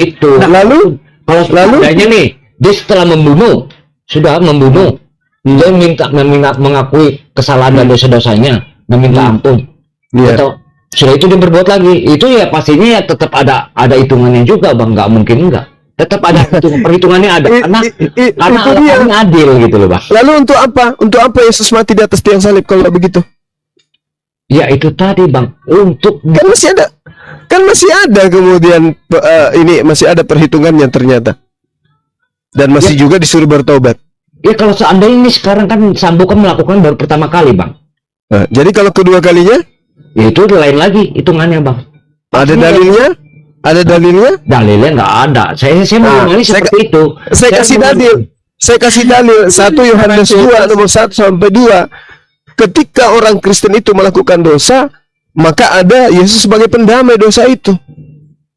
Itu. Nah, lalu kalau seandainya nih, dia setelah sudah membunuh, dia mengakui kesalahan dan dosa-dosanya, meminta ampun, atau sudah itu dia berbuat lagi, itu ya pastinya ya tetap ada hitungannya juga, Bang. Nggak mungkin enggak. Tetap ada perhitungannya ada, karena Allah adil gitu loh, Bang. Lalu untuk apa? Untuk apa Yesus mati di atas tiang salib kalau begitu? Ya itu tadi, Bang. Untuk kan masih ada kemudian ini masih ada perhitungannya ternyata. Dan masih juga disuruh bertobat. Ya kalau seandainya ini sekarang kan Sambo kan melakukan baru pertama kali, Bang. Nah, jadi kalau kedua kalinya? Ya itu lain lagi hitungannya, Bang. Ada dalilnya? Ada dalilnya? Dalilnya nggak ada. Saya mengalami seperti itu. Saya kasih dalil 1 Yohanes 2 nomor 1 sampai 2. Ketika orang Kristen itu melakukan dosa, maka ada Yesus sebagai pendamai dosa itu.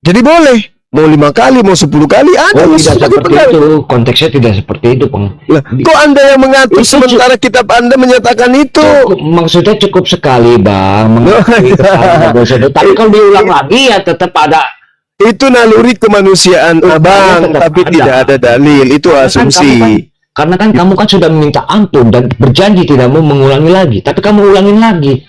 Jadi boleh mau 5 kali, mau 10 kali ada Yesus tidak sebagai seperti pendamai. itu. Konteksnya tidak seperti itu, Bang. Kok Anda yang mengatur sementara kitab Anda menyatakan itu? Maksudnya cukup sekali, Bang. Dosa. Tapi kalau diulang lagi ya tetap ada. Itu naluri kemanusiaan, Abang, tapi tidak ada dalil. Itu asumsi. Karena kan kamu kan sudah meminta ampun dan berjanji tidak mau mengulangi lagi, tapi kamu ulangin lagi.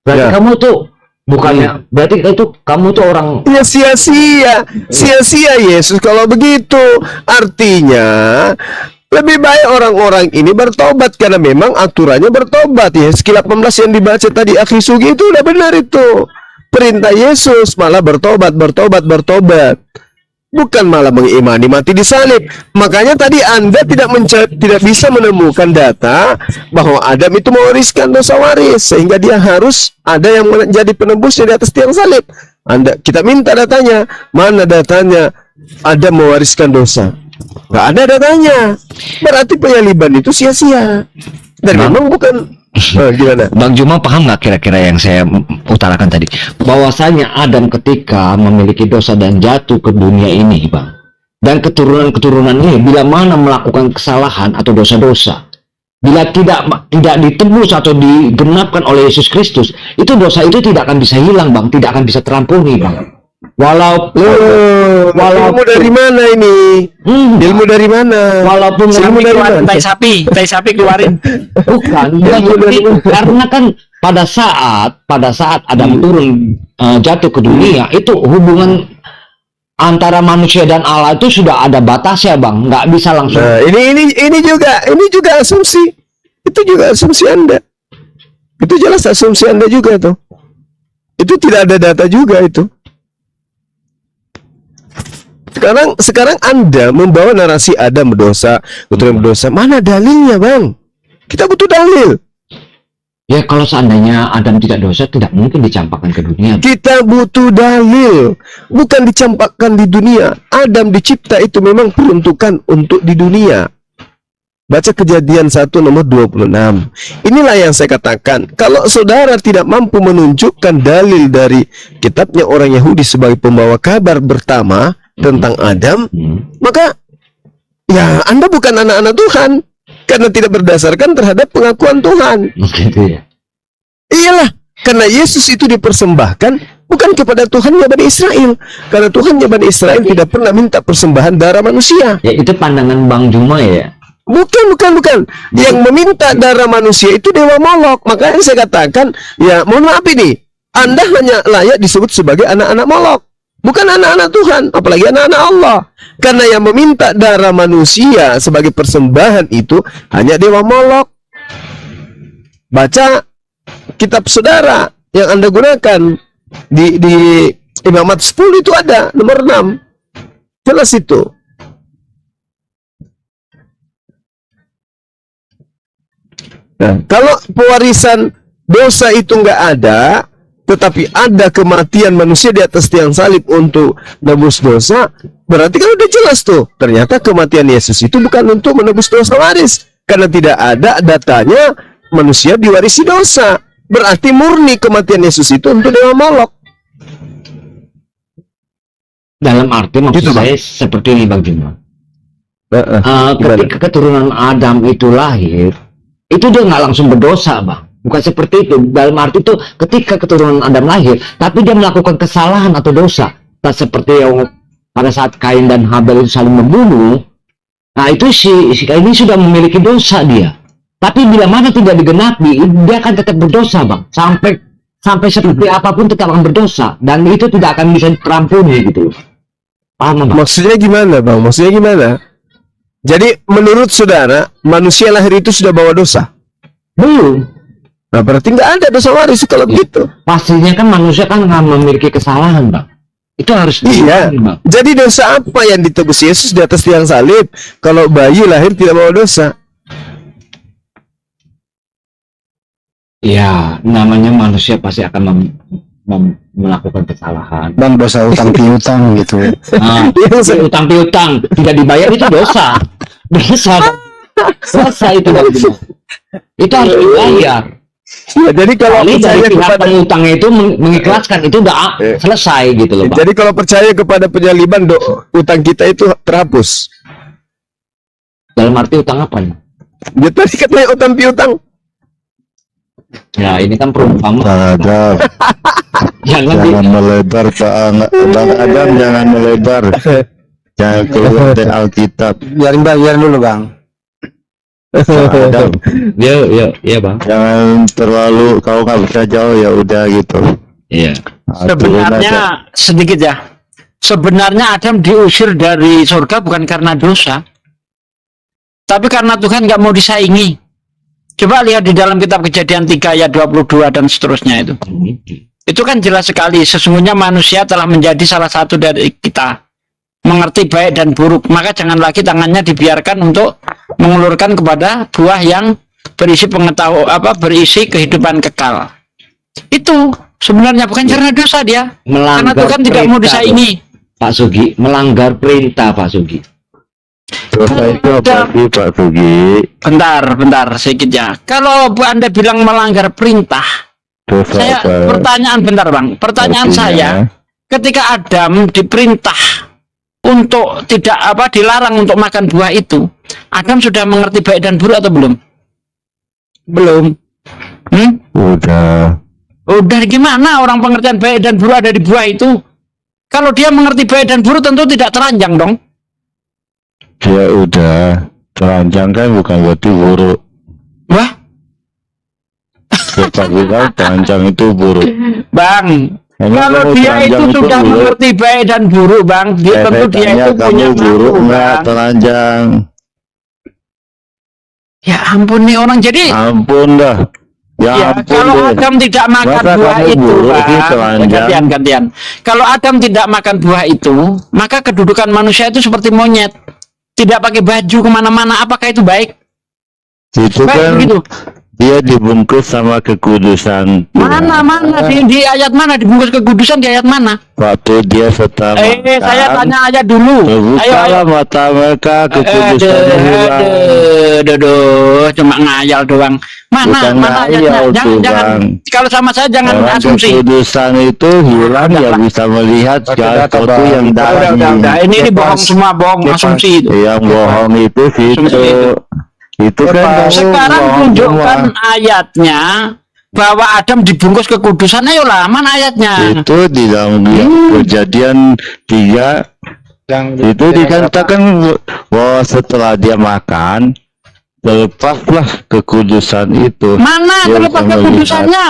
Berarti kamu tuh bukannya, berarti itu kamu tuh orang ya sia-sia Yesus kalau begitu. Artinya lebih baik orang-orang ini bertobat, karena memang aturannya bertobat. Yeskiel 18 yang dibaca tadi Akhi Sugi itu udah benar itu. Perintah Yesus malah bertobat. Bukan malah mengimani mati di salib. Makanya tadi Anda tidak bisa menemukan data bahwa Adam itu mewariskan dosa waris, sehingga dia harus ada yang menjadi penebusnya di atas tiang salib. Kita minta datanya. Mana datanya Adam mewariskan dosa? Nggak ada datanya. Berarti penyaliban itu sia-sia. Dan memang bukan. Gimana? Bang Juma paham nggak kira-kira yang saya utarakan tadi? Bahwasanya Adam ketika memiliki dosa dan jatuh ke dunia ini, Bang, dan keturunan-keturunan ini bila mana melakukan kesalahan atau dosa-dosa, bila tidak ditebus atau digenapkan oleh Yesus Kristus, itu dosa itu tidak akan bisa hilang, Bang, tidak akan bisa terampuni, Bang. Ilmu dari mana ini? Ilmu dari mana? Walaupun ilmu dari mana? Tai sapi keluarin. Bukan, karena kan pada saat Adam turun jatuh ke dunia, itu hubungan antara manusia dan Allah itu sudah ada batasnya, Bang. Nggak bisa langsung. Nah, ini juga asumsi. Itu juga asumsi Anda. Itu jelas asumsi Anda juga tuh. Itu tidak ada data juga itu. Sekarang Anda membawa narasi Adam berdosa, keturunan berdosa. Mana dalilnya, Bang? Kita butuh dalil. Ya kalau seandainya Adam tidak dosa, tidak mungkin dicampakkan ke dunia. Kita butuh dalil, bukan dicampakkan di dunia. Adam dicipta itu memang peruntukan untuk di dunia. Baca Kejadian 1 nomor 26. Inilah yang saya katakan. Kalau saudara tidak mampu menunjukkan dalil dari kitabnya orang Yahudi sebagai pembawa kabar pertama tentang Adam, maka ya Anda bukan anak-anak Tuhan, karena tidak berdasarkan terhadap pengakuan Tuhan. Iyalah, karena Yesus itu dipersembahkan bukan kepada Tuhannya Bani Israel, karena Tuhannya Bani Israel tidak pernah minta persembahan darah manusia. Ya itu pandangan Bang Juma ya. Bukan. Yang meminta darah manusia itu Dewa Molok. Makanya saya katakan, ya mohon maaf ini, Anda hanya layak disebut sebagai anak-anak Molok, bukan anak-anak Tuhan, apalagi anak-anak Allah. Karena yang meminta darah manusia sebagai persembahan itu hanya Dewa Molok. Baca kitab saudara yang Anda gunakan di Imamat 10 itu ada nomor 6. Jelas itu. Nah, kalau pewarisan dosa itu nggak ada, tetapi ada kematian manusia di atas tiang salib untuk menebus dosa, berarti kan udah jelas tuh, ternyata kematian Yesus itu bukan untuk menebus dosa waris, karena tidak ada datanya manusia diwarisi dosa. Berarti murni kematian Yesus itu untuk Dewa Molok. Dalam arti maksud saya seperti ini, Bang Juma. Ketika keturunan Adam itu lahir, itu dia nggak langsung berdosa, Bang. Bukan seperti itu. Dalam arti itu ketika keturunan Adam lahir, tapi dia melakukan kesalahan atau dosa. Tak seperti yang pada saat Kain dan Habel itu saling membunuh, nah itu si Kain ini sudah memiliki dosa dia. Tapi bila mana tidak digenapi, dia akan tetap berdosa, Bang. Sampai seperti apapun tetap akan berdosa, dan itu tidak akan bisa terampuni gitu. Paham, Bang? Maksudnya gimana, Bang? Maksudnya gimana? Jadi menurut saudara, manusia lahir itu sudah bawa dosa? Belum. Nah, berarti nggak ada dosa waris kalau begitu. Pastinya kan manusia kan nggak memiliki kesalahan, Bang. Itu harus Iya. diimani, Bang. Jadi dosa apa yang ditebus Yesus di atas tiang salib? Kalau bayi lahir tidak bawa dosa. Ya, namanya manusia pasti akan melakukan kesalahan. Bang, dosa utang piutang gitu. Nah, utang piutang tidak dibayar itu dosa. Dosa. Dosa itu, Bang. Itu harus dibayar. Ya, jadi kalau Kali dari percaya pihak kepada pengutangnya itu mengikhlaskan itu udah selesai gitu loh, Bang. jadi kalau percaya kepada penyaliban utang kita itu terhapus. Dalam arti utang apa nih? Ya tadi katanya utang piutang. Ya, ini kan perumpamaan. Bang Adam, Jangan jangan melebar Bang Adam, jangan melebar. Jangan keluar dari Alkitab. Biarin dulu Bang. Bang Adam, ya, Bang. jangan terlalu, kau nggak bisa jauh ya udah gitu. Iya. Nah, turun aja. Sebenarnya sedikit ya. Sebenarnya Adam diusir dari surga bukan karena dosa, tapi karena Tuhan nggak mau disaingi. Coba lihat di dalam kitab Kejadian 3 ayat 22 dan seterusnya itu. Itu kan jelas sekali, sesungguhnya manusia telah menjadi salah satu dari kita, mengerti baik dan buruk, maka jangan lagi tangannya dibiarkan untuk mengulurkan kepada buah yang berisi berisi kehidupan kekal. Itu sebenarnya bukan karena dosa dia, karena Tuhan tidak mau disaingi. Pak Sugi melanggar perintah, Pak Sugi. Dosa itu apa sih Pak Sugi? Bentar sedikit ya. Kalau Anda bilang melanggar perintah, Dosa saya apa? pertanyaan bentar Bang. Pertanyaan Artinya? saya, ketika Adam diperintah untuk dilarang untuk makan buah itu, Adam sudah mengerti baik dan buruk atau belum? Belum. Udah gimana orang pengertian baik dan buruk ada di buah itu? Kalau dia mengerti baik dan buruk tentu tidak telanjang dong. Ya udah, telanjang kan bukan berarti buruk. Wah, Siapa bilang telanjang itu buruk? Bang, Emang kalau kamu dia itu telanjang sudah buruk? mengerti baik dan buruk, Bang, dia tentu dia Tanya itu punya kamu buruk nafsu, nggak Bang. telanjang? Ya ampun nih orang, jadi Ampun dah. ya, ampun kalau deh. Adam tidak makan Masa buah kamu itu, buruk sih, Bang, telanjang? gantian. Kalau Adam tidak makan buah itu, maka kedudukan manusia itu seperti monyet, tidak pakai baju kemana-mana. Apakah itu baik? Itu Baik kan begitu. dia dibungkus sama kekudusan Tuhan. Mana di ayat mana dibungkus kekudusan, di ayat mana? Waktu dia setara Saya tanya ayat dulu. terbukalah mata mereka, kekudusannya hilang. Aduh, cuma ngayal doang. Bukan Mana ayatnya? ngayal tuh, Jangan, Bang. kalau sama saya jangan Orang asumsi. kekudusan itu hilang ya bisa melihat segala data, sesuatu Bang. yang dalam Udah. Ini bohong semua, bohong asumsi itu. yang bohong itu situ. Itu kan kamu Sekarang bohong tunjukkan semua. ayatnya bahwa Adam dibungkus kekudusan. Ayolah, mana ayatnya? Itu di dalam Kejadian 3 itu dikatakan bahwa setelah dia makan terlepaslah kekudusan itu. Mana Dia terlepas bisa kekudusannya?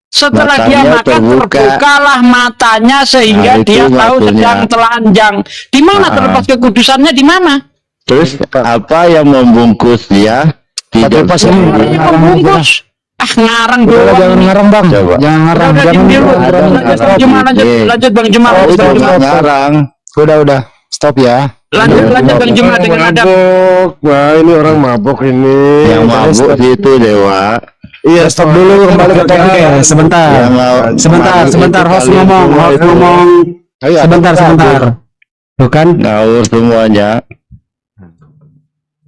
Setelah dia Matanya makan terbuka. terbukalah matanya sehingga Nah, itu dia tahu waktunya. sedang telanjang. Di mana Nah. terlepas kekudusannya? Di mana? Terus apa yang membungkus dia? Tidak bisa Ini dilihat. pembungkus. Ngarang doang. Jangan ngarang Bang, Coba. jangan ngarang, Udah, jangan diam dulu. ngarang. Lanjut Bang Jumat. Oh, Lanjut, itu Bang Jumat. ngarang. Udah, stop ya. Lanjut Bang Jumat dengan Adam. Mabok. Wah, ini orang mabok ini. Yang mabuk itu Dewa. Iya, Stop dulu, kembali ke topik ya. Sebentar, Yang mau- sebentar, itu host kali ngomong, itu. host ngomong. Sebentar. Bukan? Ngawur semuanya.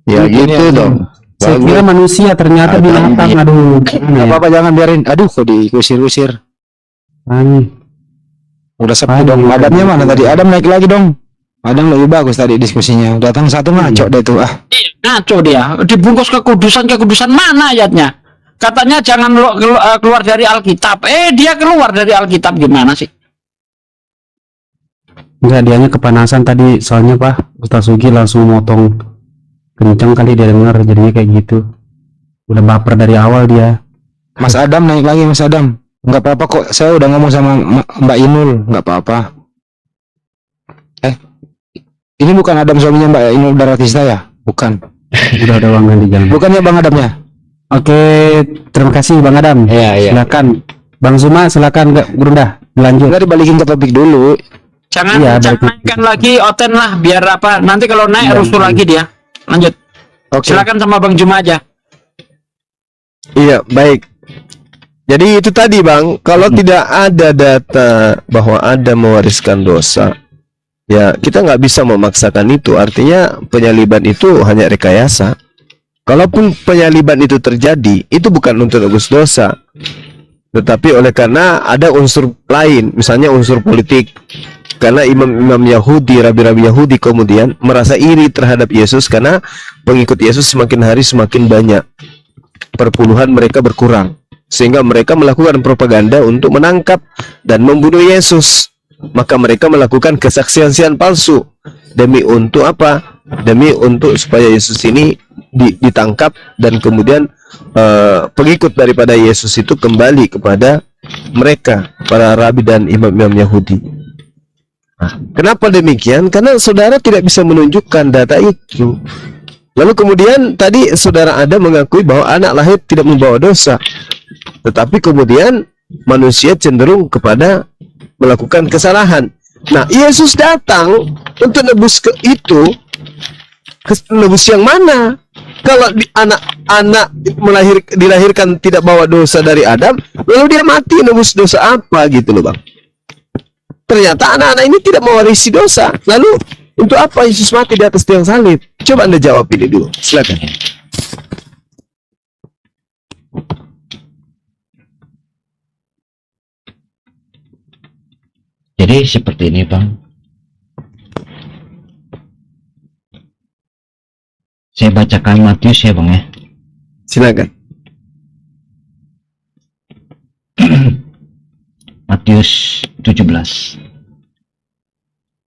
Ya gitu dong. Saya kira manusia, ternyata Adam binatang. dia. Aduh, Gak apa-apa, jangan biarin. Aduh, kok diusir-usir. Udah sepi dong. Adamnya mana tadi? Adam naik lagi dong. Adam lebih bagus tadi diskusinya. Datang satu ngaco deh tuh. Ngaco dia. Dibungkus kekudusan mana ayatnya? Katanya jangan keluar dari Alkitab. Dia keluar dari Alkitab, gimana sih? Enggak, dianya kepanasan tadi soalnya Pak. Ustaz Sugi langsung motong kencang kali dia dengar, jadinya kayak gitu. Udah baper dari awal dia. Mas Adam naik lagi, Mas Adam. Nggak apa-apa kok, saya udah ngomong sama Mbak Inul, nggak apa-apa. Ini bukan Adam suaminya Mbak Inul Daratista ya? Bukan. Udah Bang ganti jangan. Bukannya Bang Adamnya? Oke, terima kasih Bang Adam. Iya. Silakan. Bang Zuma silakan enggak Bunda, lanjut. Nggak dibalikin ke topik dulu. Jangan Iya, naikkan lagi Oten lah, biar apa? Nanti kalau naik rusuh lagi dia. Lanjut. Oke. Silakan sama Bang Juma aja. Iya, baik. Jadi itu tadi Bang, kalau tidak ada data bahwa Adam mewariskan dosa, ya kita nggak bisa memaksakan itu. Artinya penyaliban itu hanya rekayasa. Kalaupun penyaliban itu terjadi, itu bukan untuk nebus dosa, tetapi oleh karena ada unsur lain, misalnya unsur politik. Karena imam-imam Yahudi, rabi-rabi Yahudi kemudian merasa iri terhadap Yesus karena pengikut Yesus semakin hari semakin banyak. Perpuluhan mereka berkurang, sehingga mereka melakukan propaganda untuk menangkap dan membunuh Yesus. Maka mereka melakukan kesaksian palsu demi untuk apa? Demi untuk supaya Yesus ini ditangkap dan kemudian pengikut daripada Yesus itu kembali kepada mereka, para rabi dan imam-imam Yahudi. Nah, kenapa demikian? Karena saudara tidak bisa menunjukkan data itu. Lalu kemudian tadi saudara Adam mengakui bahwa anak lahir tidak membawa dosa, tetapi kemudian manusia cenderung kepada melakukan kesalahan. Nah, Yesus datang untuk nebus ke itu. Nebus yang mana? Kalau anak-anak dilahirkan tidak bawa dosa dari Adam, lalu dia mati, nebus dosa apa gitu loh Bang? Ternyata anak-anak ini tidak mewarisi dosa. Lalu untuk apa Yesus mati di atas tiang salib? Coba Anda jawab ini dulu. Silakan. Jadi seperti ini Bang. Saya bacakan Matius ya Bang ya. Silakan. Matius 17.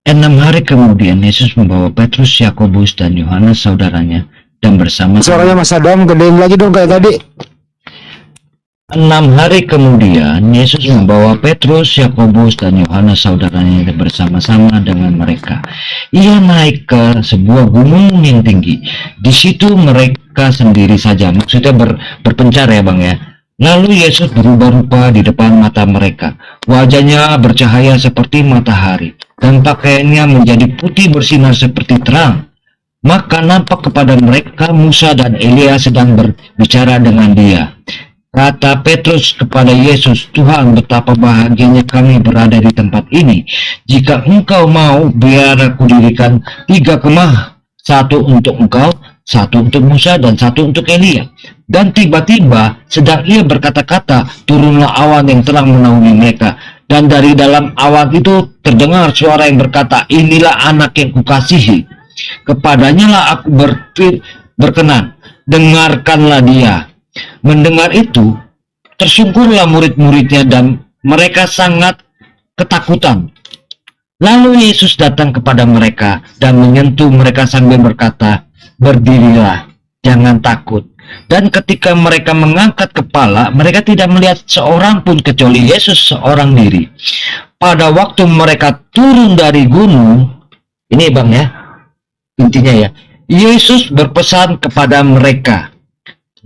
6 hari kemudian Yesus membawa Petrus, Yakobus dan Yohanes saudaranya dan bersama Suaranya Mas Adam gedein lagi dong kayak tadi. 6 hari kemudian Yesus membawa Petrus, Yakobus dan Yohanes saudaranya dan bersama-sama dengan mereka. Ia naik ke sebuah gunung yang tinggi. Di situ mereka sendiri saja, maksudnya berpencar ya Bang ya. Lalu Yesus berubah rupa di depan mata mereka. Wajahnya bercahaya seperti matahari dan pakaiannya menjadi putih bersinar seperti terang. Maka nampak kepada mereka Musa dan Elia sedang berbicara dengan dia. Kata Petrus kepada Yesus, "Tuhan, betapa bahagianya kami berada di tempat ini. Jika engkau mau, biar aku dirikan 3 kemah, 1 untuk engkau, 1 untuk Musa, dan 1 untuk Elia." Dan tiba-tiba, sedang ia berkata-kata, turunlah awan yang telah menaungi mereka. Dan dari dalam awan itu terdengar suara yang berkata, "Inilah anak yang kukasihi. Kepadanya lah aku berkenan. Dengarkanlah dia." Mendengar itu, tersungkurlah murid-muridnya dan mereka sangat ketakutan. Lalu Yesus datang kepada mereka dan menyentuh mereka sambil berkata, "Berdirilah, jangan takut." Dan ketika mereka mengangkat kepala, mereka tidak melihat seorang pun kecuali Yesus seorang diri. Pada waktu mereka turun dari gunung, ini Bang ya, intinya ya, Yesus berpesan kepada mereka,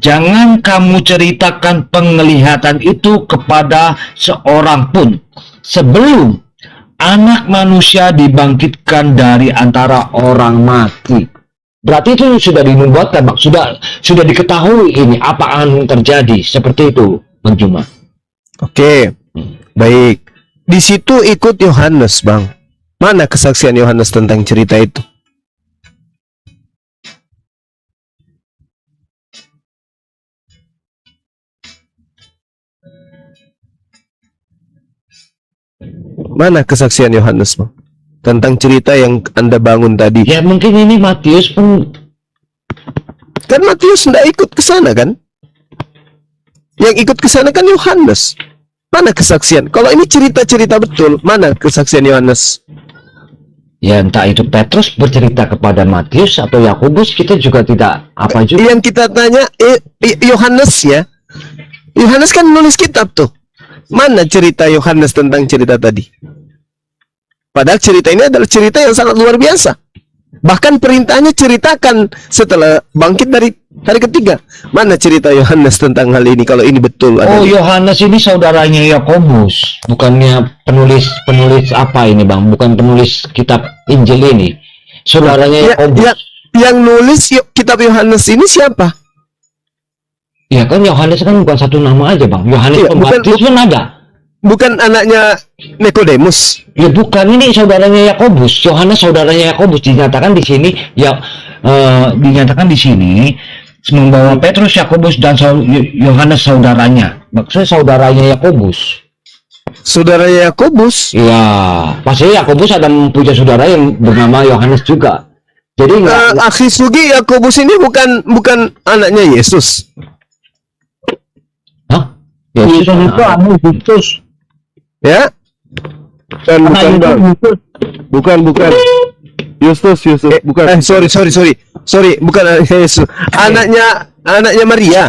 "Jangan kamu ceritakan penglihatan itu kepada seorang pun sebelum Anak Manusia dibangkitkan dari antara orang mati." Berarti itu sudah dinubuatkan, Bang. Sudah diketahui ini apa akan terjadi. Seperti itu, Bang Juma. Oke, baik. Di situ ikut Yohanes, Bang. Mana kesaksian Yohanes tentang cerita itu? Mana kesaksian Yohanes, Bang? Tentang cerita yang Anda bangun tadi. Ya mungkin ini Matius pun. Kan Matius tidak ikut ke sana kan? Yang ikut ke sana kan Yohanes. Mana kesaksian? Kalau ini cerita-cerita betul, mana kesaksian Yohanes? Ya entah itu Petrus bercerita kepada Matius atau Yakobus, kita juga tidak apa juga. Yang kita tanya Yohanes ya. Yohanes kan nulis kitab tuh. Mana cerita Yohanes tentang cerita tadi? Padahal cerita ini adalah cerita yang sangat luar biasa. Bahkan perintahnya ceritakan setelah bangkit dari hari ketiga. Mana cerita Yohanes tentang hal ini kalau ini betul ada? Oh, Yohanes ini saudaranya Yakobus, bukannya penulis apa ini Bang? Bukan penulis kitab Injil ini. Saudaranya Yakobus. Yang nulis kitab Yohanes ini siapa? Ya kan Yohanes kan bukan satu nama aja Bang. Yohanes Iya, Pembaptis pun ada. Bukan anaknya Nikodemus. Ya bukan, ini saudaranya Yakobus. Yohanes saudaranya Yakobus, dinyatakan di sini ya, dinyatakan di sini membawa Petrus, Yakobus dan Yohanes saudaranya. Maksudnya saudaranya Yakobus. Saudaranya Yakobus. Ya, pasti Yakobus ada punya saudara yang bernama Yohanes juga. Jadi Akhi Sugi, Yakobus ini bukan anaknya Yesus. Hah? Yesus itu Yesus. Ya? Bukan. Justus, bukan. Sorry, bukan anaknya Yesus. Anaknya Maria.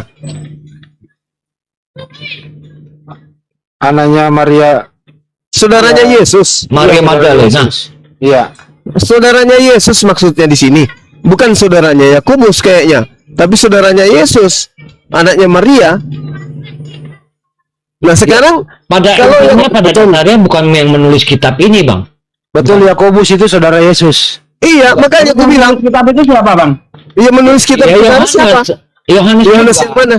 Anaknya Maria, Saudaranya Yesus. Maria Magdalena. iya. Saudaranya Yesus maksudnya di sini. Bukan saudaranya Yakobus kayaknya, tapi saudaranya Yesus, anaknya Maria. Nah, sekarang Pada dasarnya bukan yang menulis kitab ini, Bang. Betul, Yakobus itu saudara Yesus. iya, makanya aku bilang, Kitab itu siapa, Bang? iya menulis kitab Ya, Yohanes siapa? Yohanes Yohanes juga. yang mana?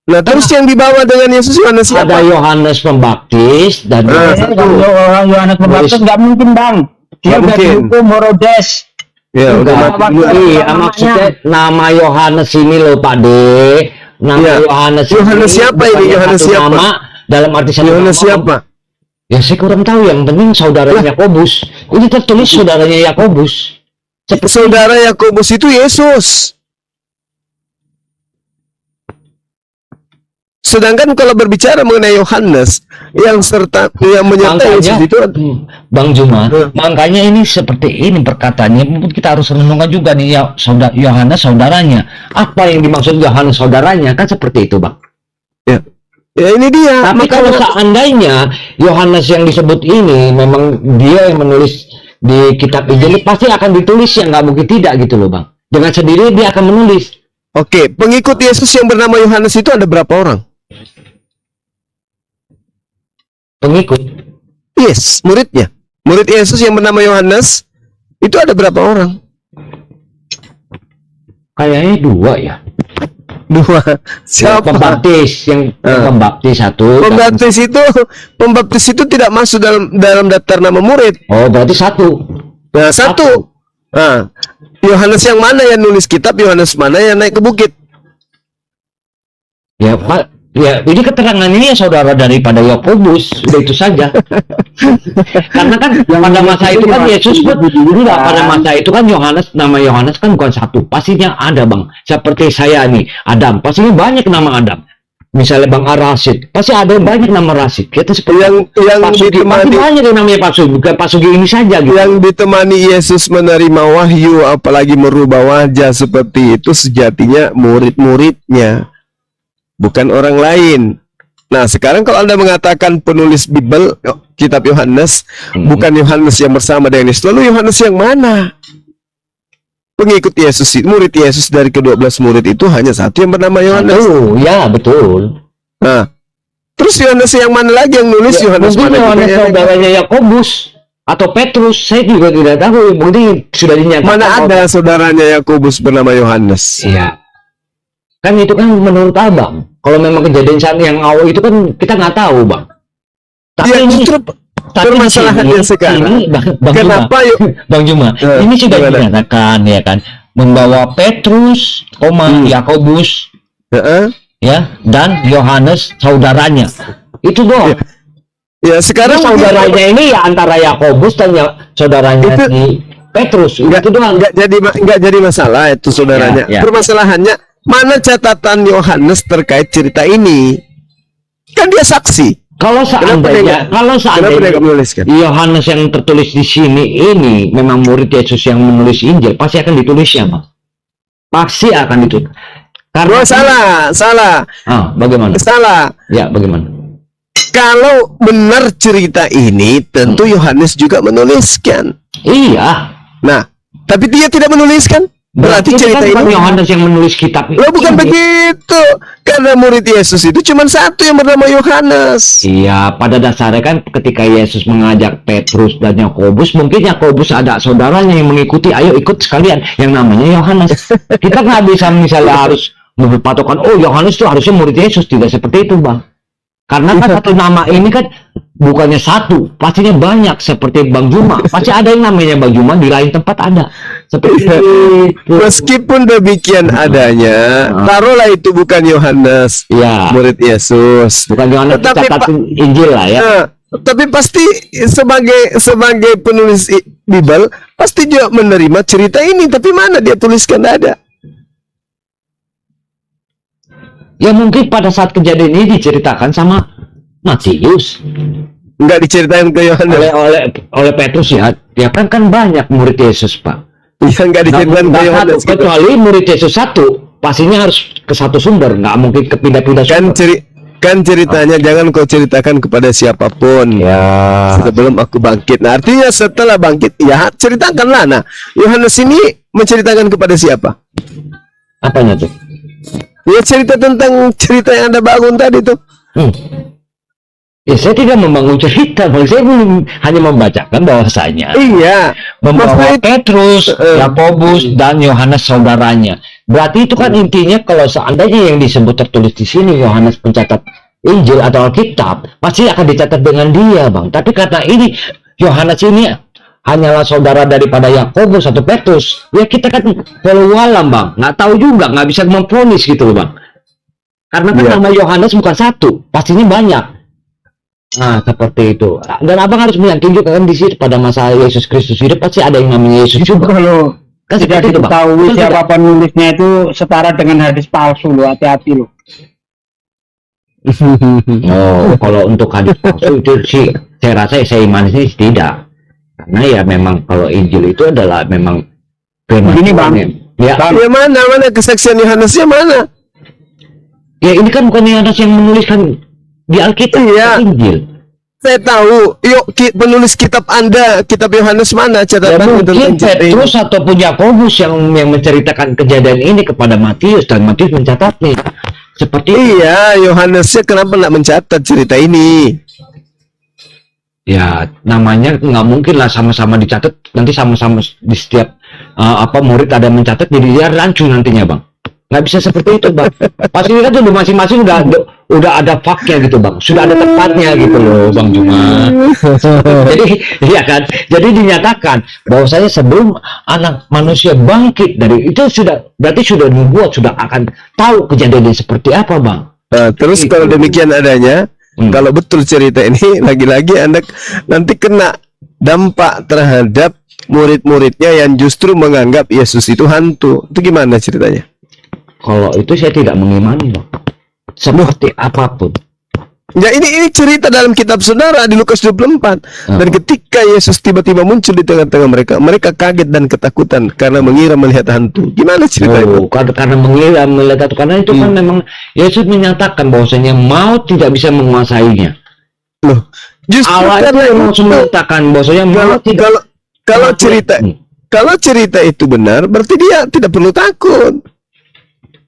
Nah, terus yang dibawa dengan Yesus Yohanes siapa? Ada Yohanes Pembaptis dan Orang Yohanes Pembaptis nggak mungkin, Bang. Dia Nggak udah mungkin. dihukum Herodes. Ya, udah mati. Iya, maksudnya nama Yohanes ini loh, Pak De. Nama Iya. Yohanes Yohanes siapa ini? bukannya Yohanes satu siapa? Nama, dalam arti satu Yohanes nama. siapa? Ya saya kurang tahu, yang penting saudaranya Yakobus. Ini tertulis saudaranya Yakobus. Saudara Yakobus itu Yesus. Sedangkan kalau berbicara mengenai Yohanes yang menyertai Yesus itu Bang Juma, makanya ini seperti ini perkataannya. Mungkin kita harus renungkan juga nih ya, Yohanes saudaranya. Apa yang dimaksud Yohanes saudaranya? Kan seperti itu, Bang. ya ini dia. Tapi kalau seandainya Yohanes yang disebut ini memang dia yang menulis di kitab Injil, pasti akan ditulis yang nggak mungkin tidak gitu loh, Bang. Dengan sendiri dia akan menulis. Oke, pengikut Yesus yang bernama Yohanes itu ada berapa orang? Pengikut. Yes, muridnya. Murid Yesus yang bernama Yohanes itu ada berapa orang? Kayaknya 2 ya. 2. Siapa? Pembaptis yang pembaptis 1. Pembaptis itu tidak masuk dalam daftar nama murid. Oh, berarti 1. Nah, 1. Nah, Yohanes yang mana yang nulis kitab? Yohanes mana yang naik ke bukit? Ya, Pak. Ya, ini keterangan ini ya saudara daripada Yakobus, udah itu saja. Karena kan pada masa itu kan Yesus enggak, pada masa itu kan Yohanes, nama Yohanes kan bukan 1, pastinya ada, Bang. Seperti saya nih, Adam, pastinya banyak nama Adam. Misalnya Bang Arasid, pasti ada banyak nama Rasid. Kita seperti yang Pak Sugi, masih banyak yang namanya Pak Sugi, bukan Pak Sugi ini saja gitu. Yang ditemani Yesus menerima wahyu, apalagi merubah wajah seperti itu, sejatinya murid-muridnya, bukan orang lain. Nah, sekarang kalau Anda mengatakan penulis Bible, kitab Yohanes, bukan Yohanes yang bersama dengan Yesus, lalu Yohanes yang mana? Pengikut Yesus, murid Yesus dari ke-12 murid itu hanya 1 yang bernama Yohanes. Oh, ya betul. Nah, terus Yohanes yang mana lagi yang nulis? Yohanes Mungkin mana? Yohanes saudaranya Yakobus atau Petrus, saya juga tidak tahu. Mungkin sudah dinyatakan. Mana ada saudaranya Yakobus bernama Yohanes? Iya. Kan itu kan menurut Abang. Kalau memang kejadian saat yang awal itu kan kita nggak tahu, Bang. Tapi Ya, ini justru permasalahannya sekarang. Bang Kenapa yuk? Juma, Bang Juma, ini sudah gimana? dinyatakan ya kan, membawa Petrus, Yakobus, ya, dan Yohanes saudaranya. Itu doang. Ya, sekarang Saudaranya ini ya antara Yakobus dan saudaranya Itu- si Petrus. Itu doang. nggak jadi masalah itu saudaranya. Ya, ya. Permasalahannya mana catatan Yohanes terkait cerita ini? Kan dia saksi. Kalau Kenapa dia seandainya nggak menuliskan? Yohanes yang tertulis di sini ini memang murid Yesus yang menulis Injil, pasti akan ditulisnya, Bang. Pasti akan ditulis. Karena Salah. Bagaimana? Salah. Ya, bagaimana? Kalau benar cerita ini, tentu Yohanes juga menuliskan. Iya. Nah, tapi dia tidak menuliskan. Berarti itu cerita kan bukan ini Yohanes yang menulis kitab ini. Loh, bukan begitu. Karena murid Yesus itu cuma satu yang bernama Yohanes. Iya, pada dasarnya kan ketika Yesus mengajak Petrus dan Yakobus, mungkin Yakobus ada saudaranya yang mengikuti, ayo ikut sekalian, yang namanya Yohanes. Kita nggak bisa misalnya harus berpatokan, oh Yohanes itu harusnya murid Yesus, tidak seperti itu, Bang. Karena kan satu nama ini kan bukannya satu, pastinya banyak, seperti Bang Juma. Pasti ada yang namanya Bang Juma, di lain tempat ada. Seperti itu. Meskipun demikian adanya, taruhlah itu bukan Yohanes, Ya, murid Yesus. bukan Yohanes Tetapi, catat Injil lah ya. Nah, tapi pasti sebagai penulis Bible pasti juga menerima cerita ini, tapi mana dia tuliskan ada. Ya mungkin pada saat kejadian ini diceritakan sama Matius, Enggak diceritain ke Yohanes. oleh Petrus ya. Ya kan banyak murid Yesus, Pak. Yang enggak diceritain ke Nggak satu, Yohanes. Gitu. kecuali murid Yesus satu, pastinya harus ke satu sumber, nggak mungkin kepindah-pindah sumber. Kan ceritanya jangan kau ceritakan kepada siapapun. Ya. Sebelum aku bangkit. Nah, artinya setelah bangkit, ya ceritakanlah. Nah, Yohanes ini menceritakan kepada siapa? Apanya tuh? Ya cerita tentang cerita yang Anda bangun tadi tuh. Ya saya tidak membangun cerita, Bang. Saya hanya membacakan bahwasanya Iya. membawa Maksudnya- Petrus, Yakobus, dan Yohanes saudaranya. Berarti itu kan intinya kalau seandainya yang disebut tertulis di sini Yohanes pencatat Injil atau Alkitab, pasti akan dicatat dengan dia, Bang. Tapi karena ini Yohanes ini hanyalah saudara daripada Yakobus atau Petrus, ya kita kan walau alam, Bang. Nggak tahu juga, nggak bisa memvonis gitu, Bang. Karena kan Iya. nama Yohanes bukan satu, pastinya banyak. Nah, seperti itu. Dan abang harus meyakini juga kan di sini pada masa Yesus Kristus hidup pasti ada yang namanya Yesus juga. Kalau Kan tidak seperti itu, Bang. diketahui Betul siapa tidak? penulisnya itu setara dengan hadis palsu loh, hati-hati loh. Oh, kalau untuk hadis palsu itu sih saya rasa saya imani sih tidak. Karena ya memang kalau Injil itu adalah memang firman Begini, Bang. Tuhan ya. Ya mana kesaksian Yohanesnya mana? Ya ini kan bukan Yohanes yang menuliskan di Alkitab, Iya. Injil. Saya tahu. Yuk, penulis kitab Anda, kitab Yohanes mana? Ya Catatan mungkin Petrus ataupun Yakobus yang menceritakan kejadian ini kepada Matius dan Matius mencatatnya. Seperti itu. Iya, Yohanesnya kenapa nggak mencatat cerita ini? Ya namanya nggak mungkin lah sama-sama dicatat, nanti sama-sama di setiap murid ada yang mencatat, jadi dia rancu nantinya, Bang. Nggak bisa seperti itu, Bang. Pasti kan tuh masing-masing udah ada faknya gitu, Bang. Sudah ada tempatnya gitu loh, Bang Juma. Jadi iya kan, jadi dinyatakan bahwasanya sebelum anak manusia bangkit dari itu berarti sudah dibuat, sudah akan tahu kejadiannya seperti apa, Bang. Nah, terus Itu. kalau demikian adanya, kalau betul cerita ini, lagi-lagi Anda nanti kena dampak terhadap murid-muridnya yang justru menganggap Yesus itu hantu. Itu gimana ceritanya? Kalau itu saya tidak mengimani, Bang. Seperti apapun. Ya ini cerita dalam kitab saudara di Lukas 24. Dan ketika Yesus tiba-tiba muncul di tengah-tengah mereka, mereka kaget dan ketakutan karena mengira melihat hantu. Gimana ceritanya? Oh, karena mengira melihat itu, karena itu kan memang Yesus menyatakan bahwasanya maut tidak bisa menguasainya. Loh, justru Allah itu karena memang itu, menyatakan bahwasanya maut tidak. kalau cerita itu benar, berarti dia tidak perlu takut.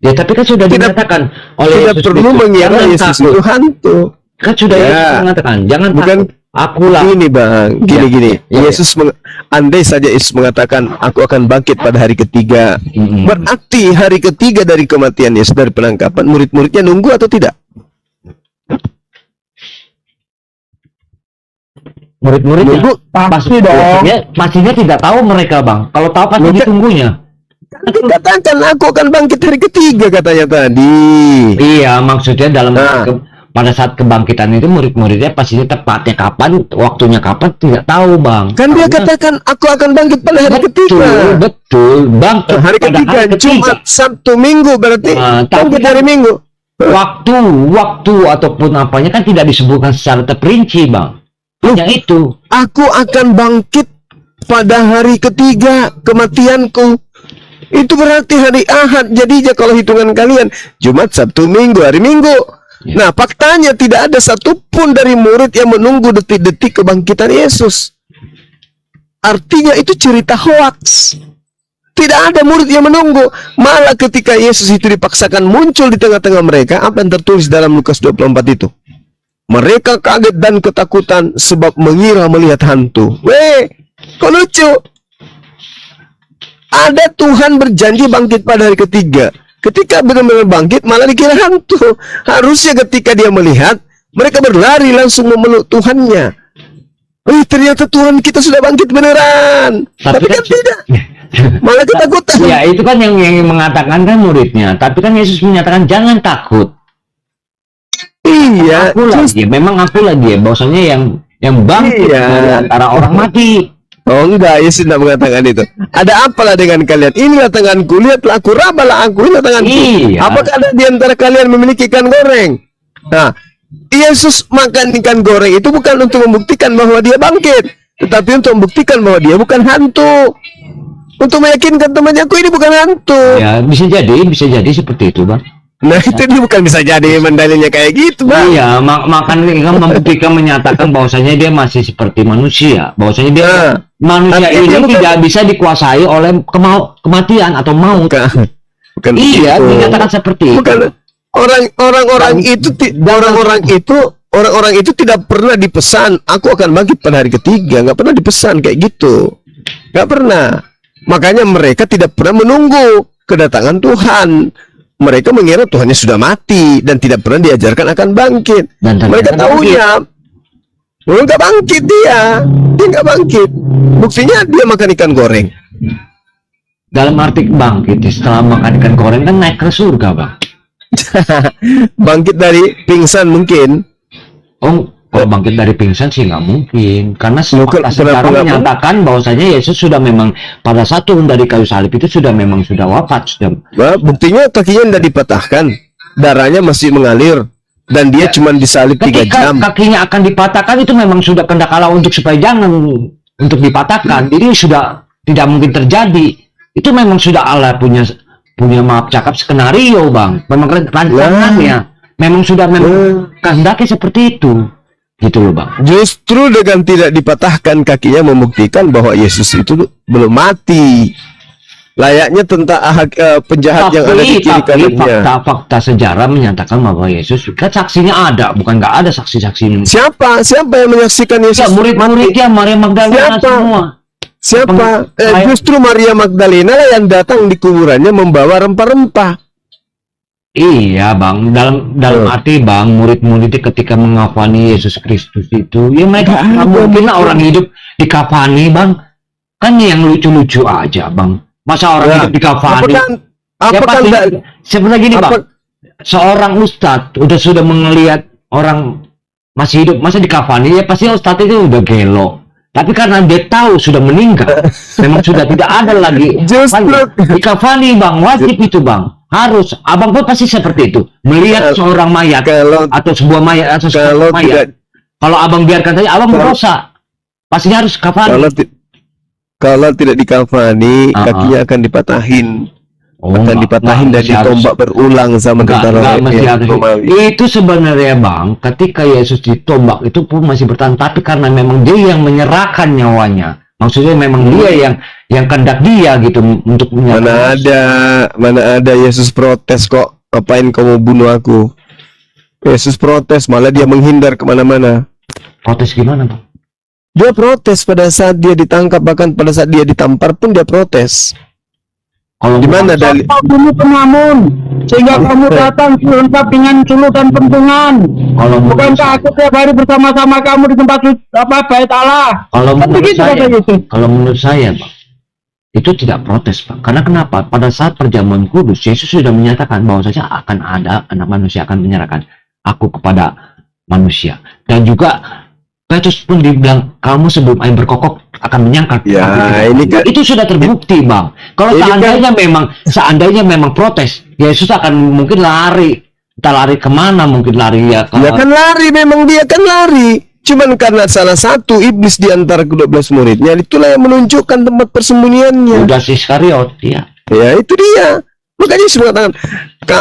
Ya tapi kan sudah Tidak- dinyatakan oleh Tidak Yesus perlu Kristus, mengira jangan Yesus takut. itu hantu. Kan sudah Ya. Yesus mengatakan jangan Bukan takut. Akulah. Gini bang, gini. Ya, Andai saja Yesus mengatakan, aku akan bangkit pada hari ketiga. Mm-mm. Berarti hari ketiga dari kematian Yesus, dari penangkapan, murid-muridnya nunggu atau tidak? Murid-muridnya Nunggu. Pasti dong. pastinya tidak tahu mereka, Bang. Kalau tahu pasti Mungkin- ditunggunya. Katakan aku akan bangkit hari ketiga katanya tadi. Iya, maksudnya dalam Nah. pada saat kebangkitan itu murid-muridnya pastinya tepatnya kapan, waktunya kapan tidak tahu, Bang. Kan dia Karena- katakan aku akan bangkit pada hari ketiga. betul, Bang. Hari Pada ketiga, hari ketiga. Jumat, Sabtu, Minggu berarti Tapi bangkit hari Minggu. waktu ataupun apanya kan tidak disebutkan secara terperinci, Bang. Hanya itu. Aku akan bangkit pada hari ketiga kematianku. Itu berarti hari Ahad. Jadinya kalau hitungan kalian Jumat, Sabtu, Minggu, hari Minggu. Nah, faktanya tidak ada satupun dari murid yang menunggu detik-detik kebangkitan Yesus. Artinya itu cerita hoaks. Tidak ada murid yang menunggu. Malah ketika Yesus itu dipaksakan muncul di tengah-tengah mereka, apa yang tertulis dalam Lukas 24 itu? Mereka kaget dan ketakutan sebab mengira melihat hantu. Weh, kok lucu? Ada Tuhan berjanji bangkit pada hari ketiga. Ketika benar-benar bangkit malah dikira hantu. Harusnya ketika dia melihat, mereka berlari langsung memeluk Tuhannya. Ternyata Tuhan kita sudah bangkit beneran. Tapi kan tidak. Malah ketakutan. Ya, itu kan yang mengatakan kan muridnya. Tapi kan Yesus menyatakan jangan takut. Iya, Memang aku lagi bahwasanya yang bangkit dari antara orang mati. Oh enggak, Yesus tidak mengatakan itu. Ada apalah dengan kalian? Inilah tanganku, lihatlah aku, rabalah aku, inilah tanganku. Iya. Apakah ada di antara kalian memiliki ikan goreng? Nah, Yesus makan ikan goreng itu bukan untuk membuktikan bahwa dia bangkit, tetapi untuk membuktikan bahwa dia bukan hantu. Untuk meyakinkan temannya, aku ini bukan hantu. Ya, bisa jadi seperti itu, Bang. Nah, itu dia bukan bisa jadi mendalilnya kayak gitu, Bang. Iya, makan membuktikan menyatakan bahwasanya dia masih seperti manusia, bahwasanya dia manusia ini tidak bisa dikuasai oleh kematian atau maut. Bukan iya, begitu. dinyatakan seperti itu. Bukan orang-orang itu tidak pernah dipesan aku akan bangkit pada hari ketiga, nggak pernah dipesan kayak gitu, nggak pernah. Makanya mereka tidak pernah menunggu kedatangan Tuhan. Mereka mengira Tuhannya sudah mati dan tidak pernah diajarkan akan bangkit. Dan mereka tahunya nggak bangkit, dia nggak bangkit. Buktinya dia makan ikan goreng. Dalam arti bangkit setelah makan ikan goreng kan naik ke surga, Bang. Bangkit dari pingsan mungkin. Oh, kalau bangkit dari pingsan sih nggak mungkin, karena sejarah menyatakan bahwasanya Yesus sudah memang pada saat turun dari kayu salib itu sudah wafat sudah. Nah, buktinya kakinya tidak dipatahkan, darahnya masih mengalir dan dia cuma disalib 3 jam. Kakinya akan dipatahkan itu memang sudah kehendak Allah supaya jangan untuk dipatahkan. Jadi sudah tidak mungkin terjadi. Itu memang sudah Allah punya maaf cakap skenario, Bang. Memang rancangannya memang sudah kehendaknya seperti itu. Gitu loh, Bang. Justru dengan tidak dipatahkan kakinya membuktikan bahwa Yesus itu belum mati. Layaknya tentang penjahat yang ada di kiri kanannya. Fakta sejarah menyatakan bahwa Yesus kan saksinya ada, bukan nggak ada saksi-saksi. Siapa yang menyaksikan Yesus? Murid-muridnya Maria Magdalena semua. Siapa? Justru Maria Magdalena yang datang di kuburannya membawa rempah-rempah. Iya, Bang, dalam arti, Bang, murid-muridnya ketika mengafani Yesus Kristus itu, ya mereka mungkin orang hidup dikafani, Bang. Kan yang lucu-lucu aja, Bang. Masa orang hidup dikafani? Seperti gini, Bang. Seorang ustadz sudah melihat orang masih hidup, masa dikafani? Ya pasti ustadz itu udah gelo. Tapi karena dia tahu sudah meninggal, memang sudah tidak ada lagi. Justru dikafani, Bang, wajib itu, Bang. Harus, abang pun pasti seperti itu. Melihat seorang mayat atau sebuah mayat atau sebuah mayat. Kalau abang biarkan saja, abang berdosa. Pastinya harus kafani. Kalau tidak dikafani, kakinya akan dipatahin. Akan dipatahin dan ditombak berulang sama tentara Romawi. Itu sebenarnya, Bang, ketika Yesus ditombak itu pun masih bertahan, tapi karena memang dia yang menyerahkan nyawanya. Maksudnya memang dia yang kehendak dia gitu untuk menyerahkan. Mana ada Yesus protes kok, ngapain kamu bunuh aku? Yesus protes, malah dia menghindar kemana-mana. Protes gimana, Bang? Dia protes pada saat dia ditangkap, bahkan pada saat dia ditampar pun dia protes. Kalau di mana dalil? Kamu pengamun sehingga kamu datang lengkap dengan suluh dan pentungan. Kalau bukankah aku tiap hari bersama-sama kamu di tempat bait Allah? Kalau menurut saya, Bang, itu tidak protes, Bang. Karena kenapa? Pada saat perjamuan kudus, Yesus sudah menyatakan bahwa saja akan ada anak manusia akan menyerahkan aku kepada manusia. Dan juga Petrus pun dibilang, kamu sebelum ayam berkokok akan menyangkal. Ya, itu sudah terbukti, Bang. Kalau seandainya memang protes, Yesus akan mungkin lari Entah lari kemana, mungkin lari ya ke... Dia kan lari, memang dia kan lari. Cuman karena salah satu iblis di antara ke-12 muridnya, itulah yang menunjukkan tempat persembunyiannya. Judas Iskariot, ya. Ya, itu dia. Makanya Yesus mengatakan,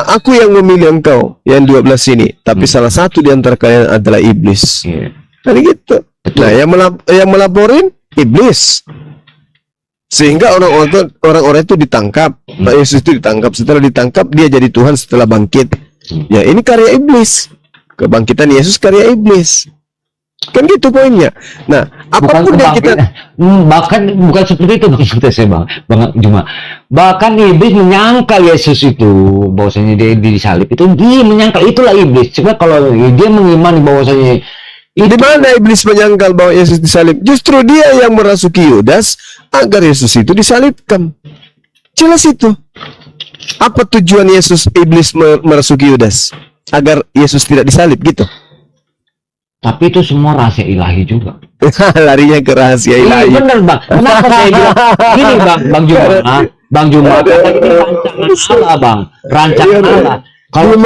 aku yang memilih engkau, yang 12 ini. Tapi salah satu di antara kalian adalah iblis. Iya. Kan gitu. Betul. Nah, yang melaporin iblis. Sehingga orang-orang itu ditangkap. Pak Yesus itu ditangkap. Setelah ditangkap, dia jadi Tuhan setelah bangkit. Ya, ini karya iblis. Kebangkitan Yesus karya iblis. Kan gitu poinnya. Nah, apapun yang kita bahkan bukan seperti itu maksudnya saya bang Juma. Bahkan iblis menyangkal Yesus itu bahwasanya dia disalib, itu dia menyangkal, itulah iblis. Coba kalau dia mengimani bahwasanya di mana iblis menyangkal bahwa Yesus disalib? Justru dia yang merasuki Yudas agar Yesus itu disalibkan. Jelas itu. Apa tujuan iblis merasuki Yudas? Agar Yesus tidak disalib gitu. Tapi itu semua rahasia ilahi juga. Larinya ke rahasia ilahi. Iya bener bang. Kenapa saya bilang gini bang Juma? Bang Juma, ini rancangan Allah bang. Rancangan Allah. Kalau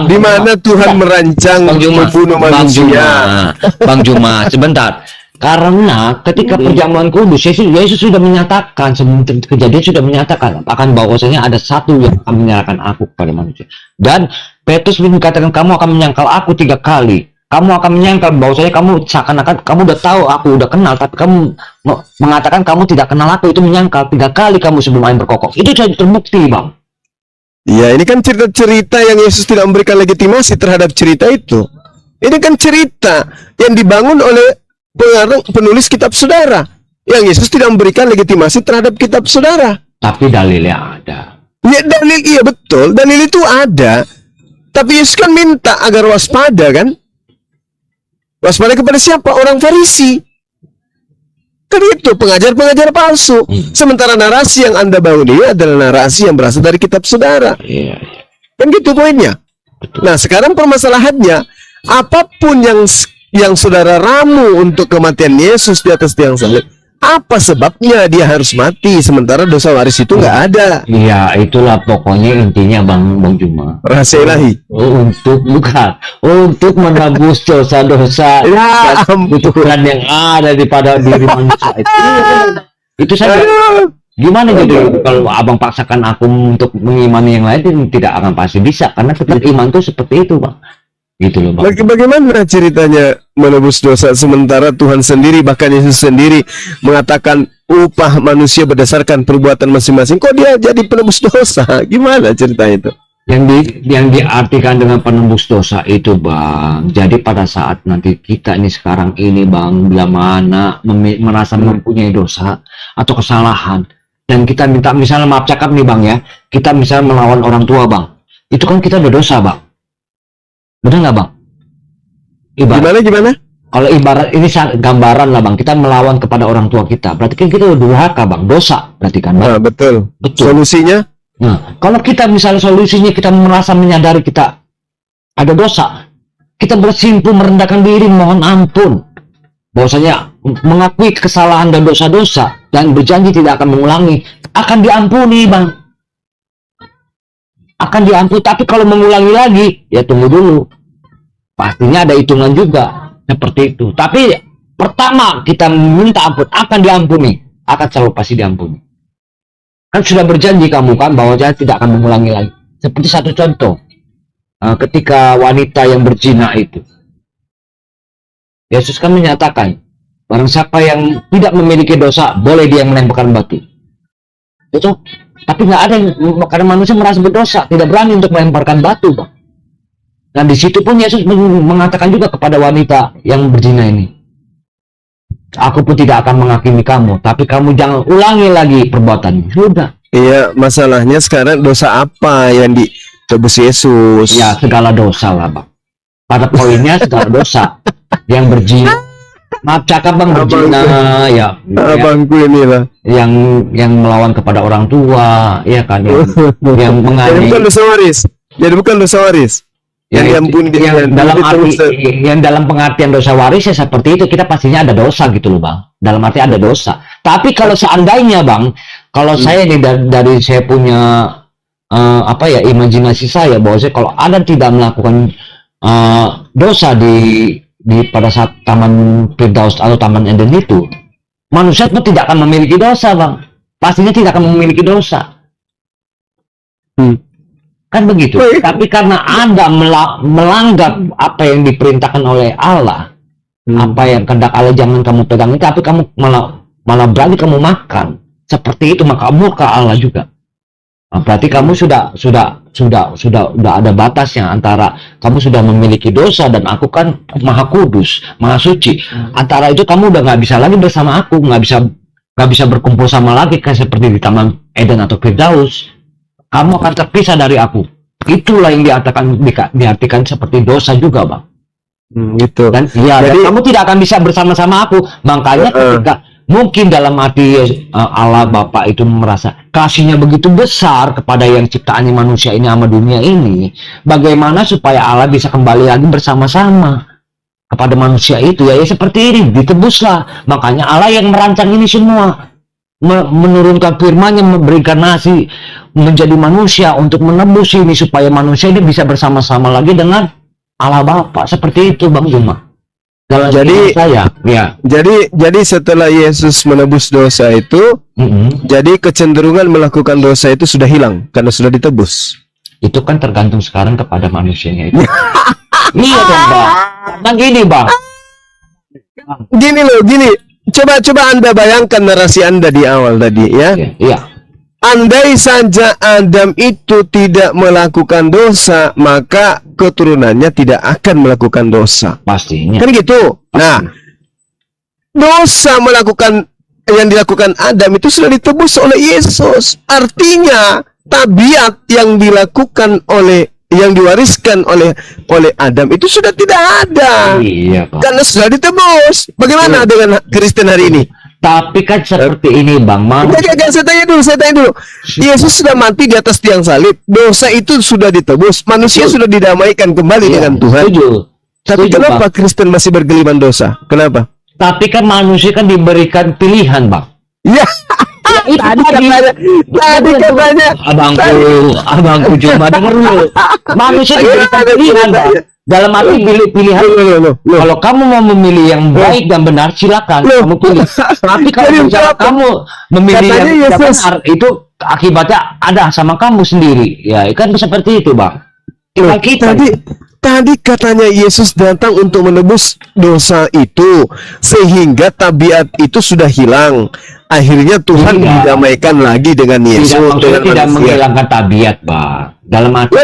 di mana Tuhan merancang membunuh manusia? Bang Juma, sebentar. Karena ketika perjamuan kudus, Yesus sudah menyatakan, kejadian sudah menyatakan akan bahwasanya ada satu yang akan menyerahkan aku kepada manusia. Dan Petrus mengatakan, kamu akan menyangkal aku 3 kali. Kamu akan menyangkal bahwasanya kamu seakan-akan kamu udah tahu, aku udah kenal, tapi kamu mengatakan kamu tidak kenal aku, itu menyangkal 3 kali kamu sebelum ayam berkokok. Itu sudah terbukti, bang. Ya, ini kan cerita-cerita yang Yesus tidak memberikan legitimasi terhadap cerita itu. Ini kan cerita yang dibangun oleh penulis kitab saudara, yang Yesus tidak memberikan legitimasi terhadap kitab saudara. Tapi dalilnya ada. Ya, iya betul, dalil itu ada. Tapi Yesus kan minta agar waspada kan? Waspada kepada siapa? Orang Farisi. Kan itu pengajar-pengajar palsu. Sementara narasi yang Anda bangun ini adalah narasi yang berasal dari kitab saudara. Iya. Kan gitu poinnya. Nah, sekarang permasalahannya, apapun yang saudara ramu untuk kematian Yesus di atas tiang salib, apa sebabnya dia harus mati sementara dosa waris itu nggak ada? Iya, itulah pokoknya intinya bang Juma. Rahasia ilahi. Untuk menebus dosa-dosa Ya kebutuhan yang ada pada diri manusia itu saja. Gimana jadi kalau abang paksakan aku untuk mengimani yang lain, tidak akan pasti bisa, karena tetap iman tuh seperti itu bang. Gitu loh bang. Bagaimana ceritanya menebus dosa sementara Tuhan sendiri, bahkan Yesus sendiri mengatakan upah manusia berdasarkan perbuatan masing-masing? Kok dia jadi penebus dosa? Gimana ceritanya itu? Yang diartikan dengan penembus dosa itu bang, jadi pada saat nanti kita ini sekarang ini bang, bila mana merasa mempunyai dosa atau kesalahan, dan kita minta misalnya maaf cakap nih bang ya, kita misalnya melawan orang tua bang, itu kan kita udah dosa bang. Benar nggak bang? Gimana? Kalau ibarat ini gambaran lah bang, kita melawan kepada orang tua kita, berarti kan kita udah durhaka bang, dosa berarti kan bang? Nah, betul. Solusinya? Nah, kalau kita misalnya solusinya kita merasa menyadari kita ada dosa, kita bersimpuh merendahkan diri, mohon ampun, bahwasanya mengakui kesalahan dan dosa-dosa dan berjanji tidak akan mengulangi, akan diampuni bang. Akan diampuni. Tapi kalau mengulangi lagi, ya tunggu dulu, pastinya ada hitungan juga seperti itu. Tapi pertama kita minta ampun, akan diampuni, akan selalu pasti diampuni. Kan sudah berjanji kamu kan bahwa saya tidak akan mengulangi lagi. Seperti satu contoh, ketika wanita yang berzina itu, Yesus kan menyatakan, barang siapa yang tidak memiliki dosa, boleh dia yang melemparkan batu. Itu, tapi nggak ada, karena manusia merasa berdosa, tidak berani untuk melemparkan batu, bang. Dan di situ pun Yesus mengatakan juga kepada wanita yang berzina ini, aku pun tidak akan menghakimi kamu, tapi kamu jangan ulangi lagi perbuatannya. Sudah. Iya, masalahnya sekarang dosa apa yang ditebus Yesus? Ya, segala dosa lah, bang. Pada poinnya segala dosa. Yang berzina, maaf cakap bang, berzina, ya. Abangku inilah. Yang melawan kepada orang tua, ya kan, yang Jadi bukan dosa waris. Yang dalam pengertian dosa waris ya seperti itu, kita pastinya ada dosa gitu loh bang, dalam arti ada dosa. Tapi kalau seandainya bang, kalau saya nih dari saya punya apa ya, imajinasi saya bahwa kalau Adam tidak melakukan dosa di pada saat Taman Firdaus atau Taman Eden itu, manusia itu tidak akan memiliki dosa, Bang. Pastinya tidak akan memiliki dosa. Kan begitu. Tapi karena Adam melanggar apa yang diperintahkan oleh Allah, apa yang kehendak Allah jangan kamu pegang itu, tapi kamu malah berani kamu makan. Seperti itu, maka murka Allah juga. Nah, berarti kamu sudah ada batasnya antara kamu sudah memiliki dosa dan aku kan maha kudus, maha suci. Antara itu kamu udah nggak bisa lagi bersama aku, nggak bisa berkumpul sama lagi kayak seperti di Taman Eden atau Firdaus. Kamu akan terpisah dari aku. Itulah yang diartikan seperti dosa juga, Bang. Gitu. Dan ya, Jadi, dan kamu tidak akan bisa bersama-sama aku. Makanya ketika mungkin dalam hati Allah Bapa itu merasa kasihnya begitu besar kepada yang ciptaannya manusia ini sama dunia ini, bagaimana supaya Allah bisa kembali lagi bersama-sama kepada manusia itu, ya seperti ini, ditebuslah. Makanya Allah yang merancang ini semua, menurunkan firman-Nya, memberikan nasi menjadi manusia untuk menebus ini supaya manusia ini bisa bersama-sama lagi dengan Allah Bapa. Seperti itu, Bang Juma. Jadi saya, ya. Jadi setelah Yesus menebus dosa itu, jadi kecenderungan melakukan dosa itu sudah hilang karena sudah ditebus. Itu kan tergantung sekarang kepada manusianya itu. Iya dong, Bang. Nah gini, Bang. Gini. Coba Anda bayangkan narasi Anda di awal tadi, ya. Iya. Andai saja Adam itu tidak melakukan dosa, maka keturunannya tidak akan melakukan dosa. Pastinya. Kan gitu. Nah, dosa yang dilakukan Adam itu sudah ditebus oleh Yesus. Artinya tabiat yang diwariskan oleh Adam itu sudah tidak ada. Iya, Pak. Karena sudah ditebus. Bagaimana dengan Kristen hari ini? Tapi kan seperti ini, Bang. Saya tanya dulu. Yesus sudah mati di atas tiang salib. Dosa itu sudah ditebus. Manusia sudah didamaikan kembali dengan Tuhan. Tapi kenapa Bang Kristen masih bergeliman dosa? Kenapa? Tapi kan manusia kan diberikan pilihan, Bang. Ya. Tadi katanya. Abangku cuma denger dulu. Manusia diberikan pilihan, Bang. Dalam arti pilihan. Kalau kamu mau memilih yang baik dan benar, silakan kamu pilih. Tapi kalau kamu memilih yang tidak benar, itu akibatnya ada sama kamu sendiri. Ya, kan seperti itu, Bang. Tadi katanya Yesus datang untuk menebus dosa itu, sehingga tabiat itu sudah hilang. Akhirnya Tuhan didamaikan lagi dengan Yesus. Tidak menghilangkan tabiat, Bang. Dalam arti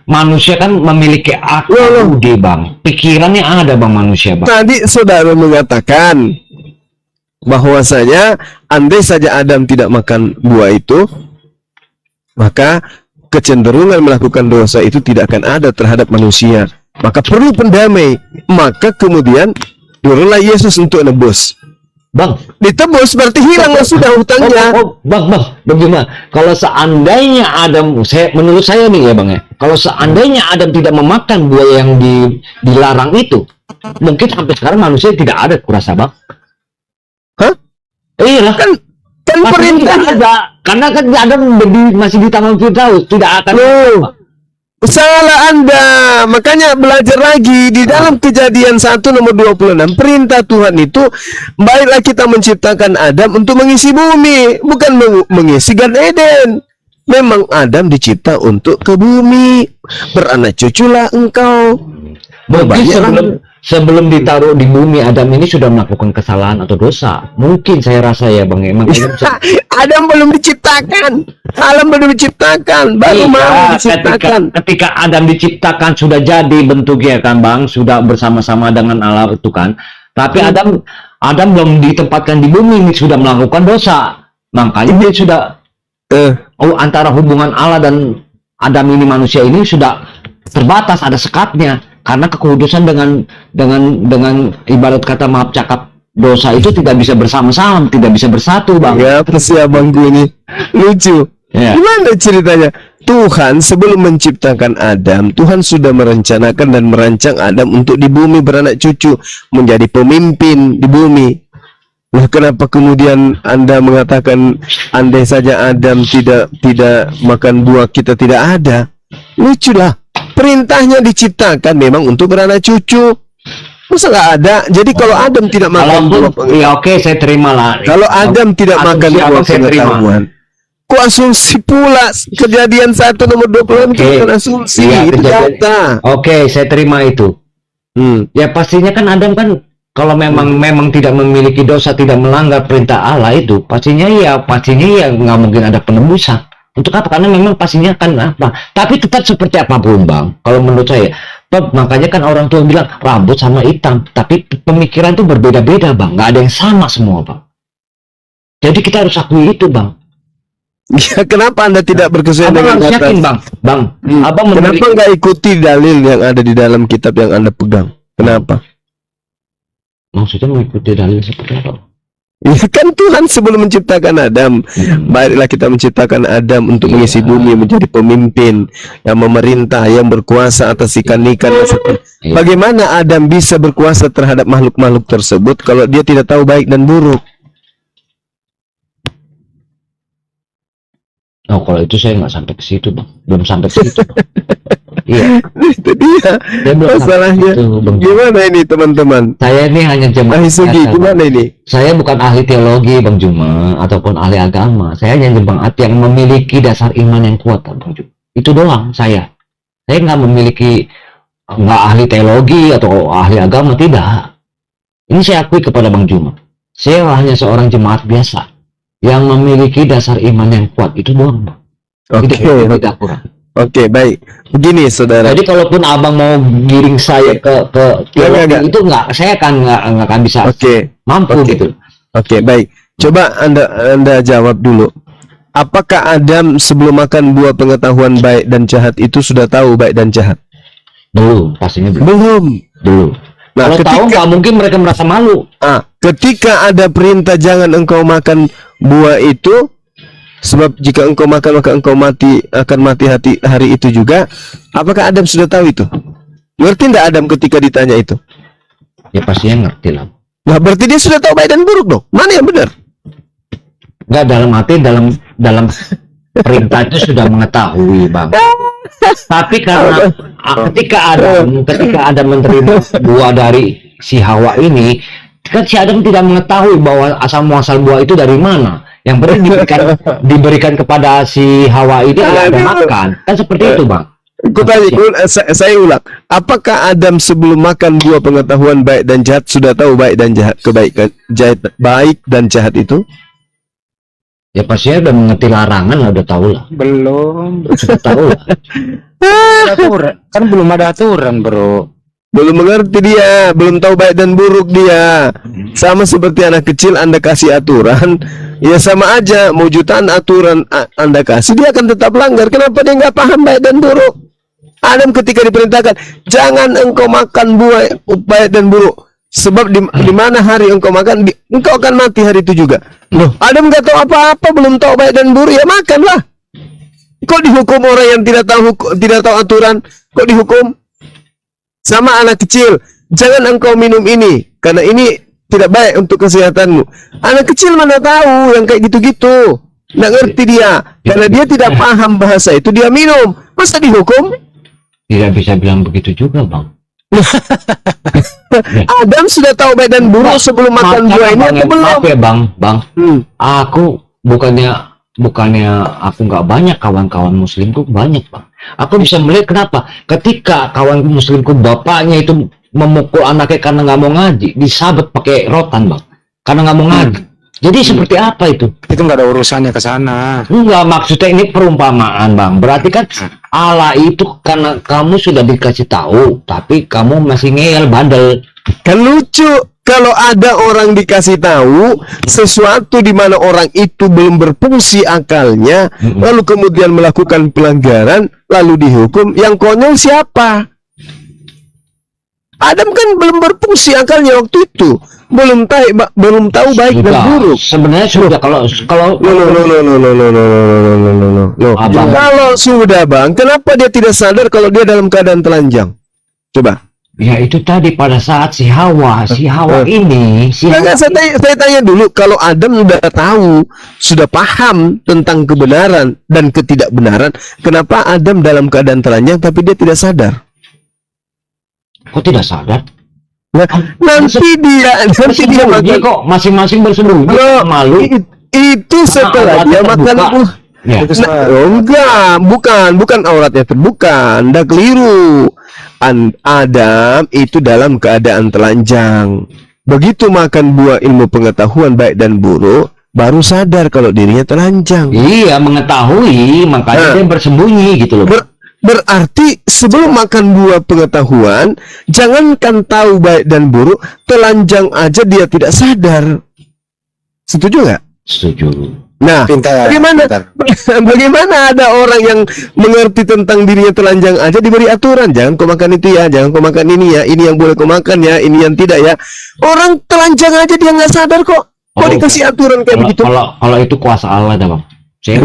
manusia kan memiliki akal budi, Bang. Pikirannya ada, Bang, manusia, Bang. Tadi saudara mengatakan bahwasanya andai saja Adam tidak makan buah itu, maka kecenderungan melakukan dosa itu tidak akan ada terhadap manusia. Maka perlu pendamai. Maka kemudian turunlah Yesus untuk nebus. Bang, ditebus berarti hilang sudah hutangnya. Bang, bagaimana? Kalau seandainya Adam, menurut saya nih ya, Bang ya, kalau seandainya Adam tidak memakan buah yang dilarang itu, mungkin sampai sekarang manusia tidak ada, kurasa, Bang. Hah? Iya kan perintah ada, karena kan Adam masih di Taman Firdaus, tidak akan. Salah Anda. Makanya belajar lagi di dalam Kejadian 1 nomor 26. Perintah Tuhan itu, baiklah kita menciptakan Adam untuk mengisi bumi, bukan mengisi Gan Eden. Memang Adam dicipta untuk ke bumi. Beranak cuculah engkau. Mungkin sebelum ditaruh di bumi, Adam ini sudah melakukan kesalahan atau dosa. Mungkin saya rasa ya, Bang. Adam belum diciptakan. Alam belum diciptakan. Baru mau diciptakan. Ketika Adam diciptakan sudah jadi bentuknya kan, Bang. Sudah bersama-sama dengan Allah itu kan. Tapi Adam belum ditempatkan di bumi, ini sudah melakukan dosa. Makanya dia sudah antara hubungan Allah dan Adam ini, manusia ini sudah terbatas, ada sekatnya. Karena kekudusan dengan ibarat kata maaf cakap dosa itu tidak bisa bersama-sama, tidak bisa bersatu, Bang. Ya, persia Bangku ini lucu. Ya. Gimana ceritanya? Tuhan sebelum menciptakan Adam, Tuhan sudah merencanakan dan merancang Adam untuk di bumi beranak cucu, menjadi pemimpin di bumi. Loh, kenapa kemudian Anda mengatakan andai saja Adam tidak makan buah, kita tidak ada? Lucu lah. Perintahnya diciptakan memang untuk beranak cucu. Masa nggak ada? Jadi kalau Adam tidak makan buah, Ya oke, saya terima lah. kalau Adam tidak makan Asumsi buah Abang saya terima. pengetahuan, kok asumsi pula kejadian 1 nomor 26 itu Oke. bukan asumsi, Iya, itu kejadian- data. Oke, saya terima itu. Ya pastinya kan Adam kan kalau memang tidak memiliki dosa, tidak melanggar perintah Allah itu, pastinya ya nggak mungkin ada penebusan. Untuk apa? Karena memang pastinya kan apa. Tapi tetap seperti apapun bang, kalau menurut saya. Makanya kan orang tua bilang rambut sama hitam, tapi pemikiran itu berbeda-beda bang, nggak ada yang sama semua bang. Jadi kita harus akui itu bang. Ya, kenapa Anda tidak berkesuaian Abang dengan harus data? yakin bang, abang Kenapa memiliki. nggak ikuti dalil yang ada di dalam kitab yang Anda pegang? Kenapa? Maksudnya mengikuti dalil seperti apa? Ya kan Tuhan sebelum menciptakan Adam, baiklah kita menciptakan Adam untuk mengisi bumi, menjadi pemimpin, yang memerintah, yang berkuasa atas ikan-ikan. Iya. Bagaimana Adam bisa berkuasa terhadap makhluk-makhluk tersebut kalau dia tidak tahu baik dan buruk? Oh kalau itu saya nggak sampai ke situ bang, belum sampai ke situ. Bang. Iya, Itu dia saya belum sampai masalahnya. ke situ, Bang. Gimana ini teman-teman? Saya ini hanya jemaat. Ahisugi, biasa, Bang. gimana ini? Saya bukan ahli teologi Bang Juma ataupun ahli agama. Saya hanya jemaat yang memiliki dasar iman yang kuat Bang Juma. Itu doang saya. Saya nggak memiliki, nggak ahli teologi atau ahli agama, tidak. Ini saya akui kepada Bang Juma. Saya hanya seorang jemaat biasa yang memiliki dasar iman yang kuat. Itu doang Bang. Tidak kurang. Oke, baik. Begini saudara. Jadi kalaupun abang mau giring saya ke teologi Enggak. itu saya nggak akan bisa Oke. mampu Oke. gitu. Oke, baik. Coba Anda jawab dulu. Apakah Adam sebelum makan buah pengetahuan baik dan jahat itu sudah tahu baik dan jahat? Belum, pastinya belum. Belum. Nah, Kalau tahu nggak mungkin mereka merasa malu. ketika ada perintah jangan engkau makan buah itu, sebab jika engkau makan maka engkau akan mati hari itu juga. Apakah Adam sudah tahu itu? Ngerti tidak Adam ketika ditanya itu? Ya pastinya ngerti lah. Nah, berarti dia sudah tahu baik dan buruk dong. Mana yang benar? Nggak dalam arti dalam perintah itu sudah mengetahui bang. Tapi karena ketika ada menerima buah dari si Hawa ini, kan si Adam tidak mengetahui bahwa asal muasal buah itu dari mana. Yang berarti diberikan kepada si Hawa ini ada makan. Kan seperti itu bang. Saya ulang. Apakah Adam sebelum makan buah pengetahuan baik dan jahat sudah tahu baik dan jahat, kebaikan, baik dan jahat itu? Ya pastinya udah mengerti larangan lah, udah tahu lah. Belum. Sudah tahu lah. Aturan. Kan belum ada aturan, bro. Belum mengerti dia, belum tahu baik dan buruk dia. Sama seperti anak kecil, Anda kasih aturan, ya sama aja. Mau jutaan aturan Anda kasih, dia akan tetap langgar. Kenapa dia nggak paham baik dan buruk? Adam ketika diperintahkan, jangan engkau makan buah baik dan buruk. Sebab di mana hari engkau makan, engkau akan mati hari itu juga. Loh, Adam nggak tahu apa-apa, belum tahu baik dan buruk, ya makanlah. Kok dihukum orang yang tidak tahu aturan? Kok dihukum? Sama anak kecil, jangan engkau minum ini karena ini tidak baik untuk kesehatanmu. Anak kecil mana tahu yang kayak gitu-gitu, nggak ngerti dia karena dia tidak paham bahasa itu, dia minum, masa dihukum? Tidak bisa bilang begitu juga bang. Adam sudah tahu baik dan buruk sebelum makan buah ini atau belum? Maaf ya bang. Aku bukannya aku nggak banyak kawan-kawan muslimku, banyak bang. Aku bisa melihat kenapa ketika kawan muslimku bapaknya itu memukul anaknya karena nggak mau ngaji, disabet pakai rotan bang, karena nggak mau ngaji. Jadi seperti apa itu? Itu nggak ada urusannya ke sana. Enggak, maksudnya ini perumpamaan bang. Berarti kan Allah itu karena kamu sudah dikasih tahu, tapi kamu masih ngeyel bandel. Kan lucu kalau ada orang dikasih tahu sesuatu di mana orang itu belum berfungsi akalnya, lalu kemudian melakukan pelanggaran, lalu dihukum. Yang konyol siapa? Adam kan belum berfungsi akalnya waktu itu, belum tahu baik dan buruk. Sebenarnya sudah kalau Kalau sudah bang, kenapa dia tidak sadar kalau dia dalam keadaan telanjang? Coba. Ya itu tadi pada saat si Hawa ini, Enggak, saya tanya dulu, kalau Adam sudah tahu, sudah paham tentang kebenaran dan ketidakbenaran, kenapa Adam dalam keadaan telanjang tapi dia tidak sadar? kok tidak sadar? Nah, nanti dia Dia makan. kok masing-masing bersembunyi, Loh, malu. Itu setelah dia makan buah. Ya. Enggak, bukan auratnya terbuka. Anda keliru. Adam itu dalam keadaan telanjang. Begitu makan buah ilmu pengetahuan baik dan buruk, baru sadar kalau dirinya telanjang. Iya, mengetahui, makanya dia bersembunyi gitu loh. Berarti sebelum makan buah pengetahuan, jangankan tahu baik dan buruk, telanjang aja dia tidak sadar. Setuju nggak? Setuju. Nah, Pintar. bagaimana ada orang yang mengerti tentang dirinya telanjang aja diberi aturan, jangan kau makan itu ya, jangan kau makan ini ya, ini yang boleh kau makan ya, ini yang tidak ya. Orang telanjang aja dia nggak sadar kok. Kok dikasih aturan kayak begitu? Kalau itu kuasa Allah dah bang. Saya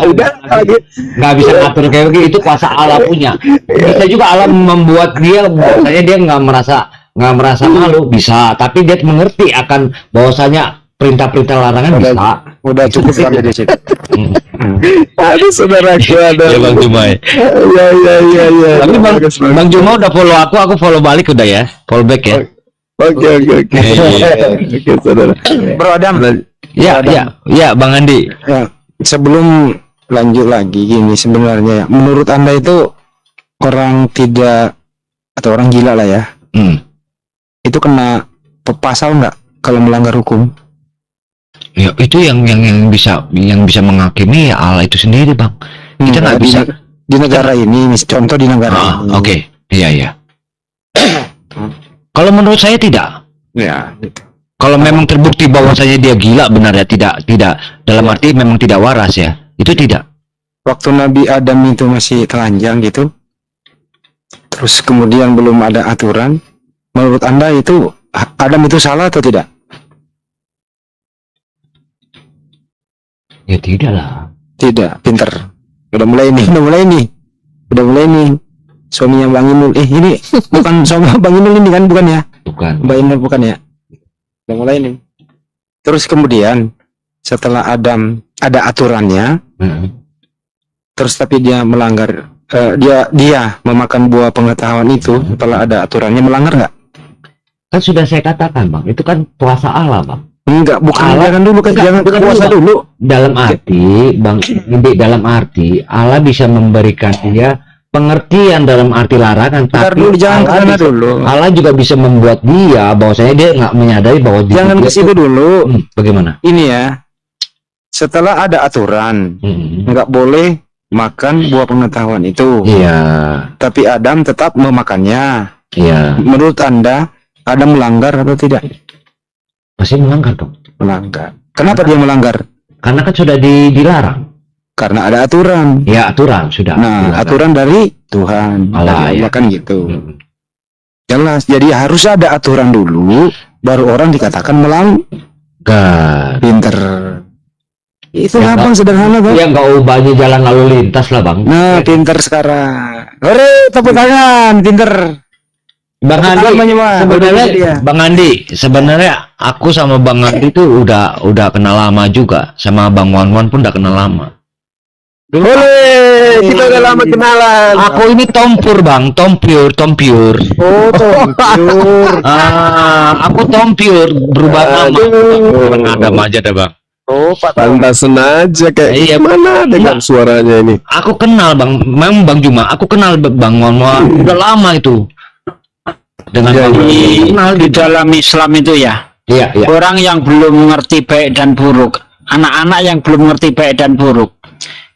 Udah lagi. nggak bisa ngatur kayak begitu, itu kuasa Allah punya. Bisa juga Allah membuat dia, bahwasanya dia nggak merasa malu, bisa. Tapi dia mengerti akan bahwasanya perintah-perintah larangan bisa. Udah cukup sampai di situ. Aduh, saudaraku ada. Ya Bang Jumai. Ya. Tapi Bang Juma udah follow aku follow balik udah ya, follow back ya. Oke. Oke, saudara. Bro Adam. Ya Bang Andi. Ya, sebelum lanjut lagi gini, sebenarnya ya, menurut Anda itu orang tidak atau orang gila lah ya, itu kena pasal nggak kalau melanggar hukum? Ya itu yang bisa menghakimi ya Allah itu sendiri bang. Kita nggak bisa di negara ini, contoh di negara ini. Oke. Iya. Kalau menurut saya tidak. Ya. Kalau memang terbukti bahwasanya dia gila benar ya, tidak dalam arti memang tidak waras ya, itu tidak. Waktu Nabi Adam itu masih telanjang gitu, terus kemudian belum ada aturan, menurut Anda itu Adam itu salah atau tidak? Ya tidak lah. Tidak, pinter. Udah mulai nih. Suaminya Bang Inul. Ini bukan suami Bang Inul ini kan, bukan ya? Bukan. Mbak Inul bukan ya? Udah mulai nih. Terus kemudian setelah Adam ada aturannya, terus tapi dia melanggar, dia memakan buah pengetahuan itu setelah ada aturannya, melanggar nggak? Kan sudah saya katakan bang, itu kan puasa Allah bang. Enggak, bukan Allah, jangan dulu, jangan puasa dulu. Dalam arti bang, dalam arti Allah bisa memberikan dia pengertian dalam arti larangan, Bentar tapi dulu, jangan Allah kesana bisa, dulu. Allah juga bisa membuat dia bahwasanya dia nggak menyadari bahwa Jangan ke situ dulu. Bagaimana? Ini ya, setelah ada aturan, nggak boleh makan buah pengetahuan itu. Iya. Tapi Adam tetap memakannya. Iya. Menurut Anda, Adam melanggar atau tidak? Pasti melanggar dong. Melanggar. Kenapa dia melanggar? Karena kan sudah dilarang. Karena ada aturan. Ya aturan sudah. Nah, dilarang. aturan dari Tuhan. Allah, Dari ya. Allah kan gitu. Jelas. Jadi harus ada aturan dulu, baru orang dikatakan melanggar. Pinter. Itu Ya, gampang, sederhana kan? Ya nggak ubahnya jalan lalu lintas lah bang. Nah, pinter sekarang. Hore, tepuk tangan, pinter. Bang Tepuk tangan, Andi, Bang. sebenarnya Dia. Bang Andi, sebenarnya aku sama Bang Andi itu udah kenal lama juga, sama Bang Wan pun udah kenal lama. Boleh, kita udah lama kenalan. Aku ini tompur bang, tompiur. Oh, tompur. Aku tompiur berubah nama. Bang Adam aja dah bang. Oh, Pak. Pantasan aja kayak Iya. gimana dengan suaranya ini. Aku kenal bang, memang Bang Juma, aku kenal Bang Wan udah lama itu. Dengan Iya, Bang iya. Wan. Kenal Di gitu. dalam Islam itu ya, Iya. orang yang belum mengerti baik dan buruk, anak-anak yang belum mengerti baik dan buruk,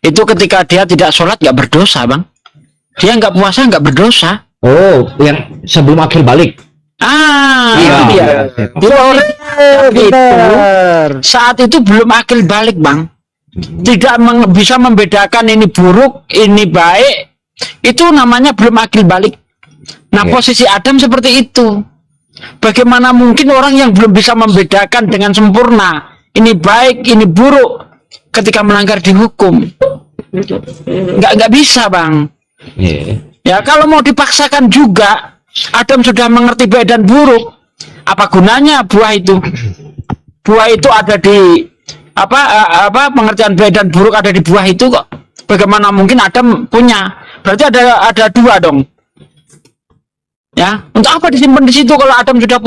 itu ketika dia tidak sholat nggak berdosa bang, dia nggak puasa nggak berdosa. Oh, yang sebelum akhir balik. Itu dia. Itu saat itu belum akil balik bang, tidak bisa membedakan ini buruk ini baik, itu namanya belum akil balik. Nah, Iya. posisi Adam seperti itu. Bagaimana mungkin orang yang belum bisa membedakan dengan sempurna ini baik ini buruk ketika melanggar dihukum? Nggak bisa bang. Iya. Ya kalau mau dipaksakan juga Adam sudah mengerti baik dan buruk, apa gunanya buah itu? Buah itu ada di apa pengertian baik dan buruk ada di buah itu kok. Bagaimana mungkin Adam punya? Berarti ada dua dong. Ya, untuk apa disimpan di situ kalau Adam sudah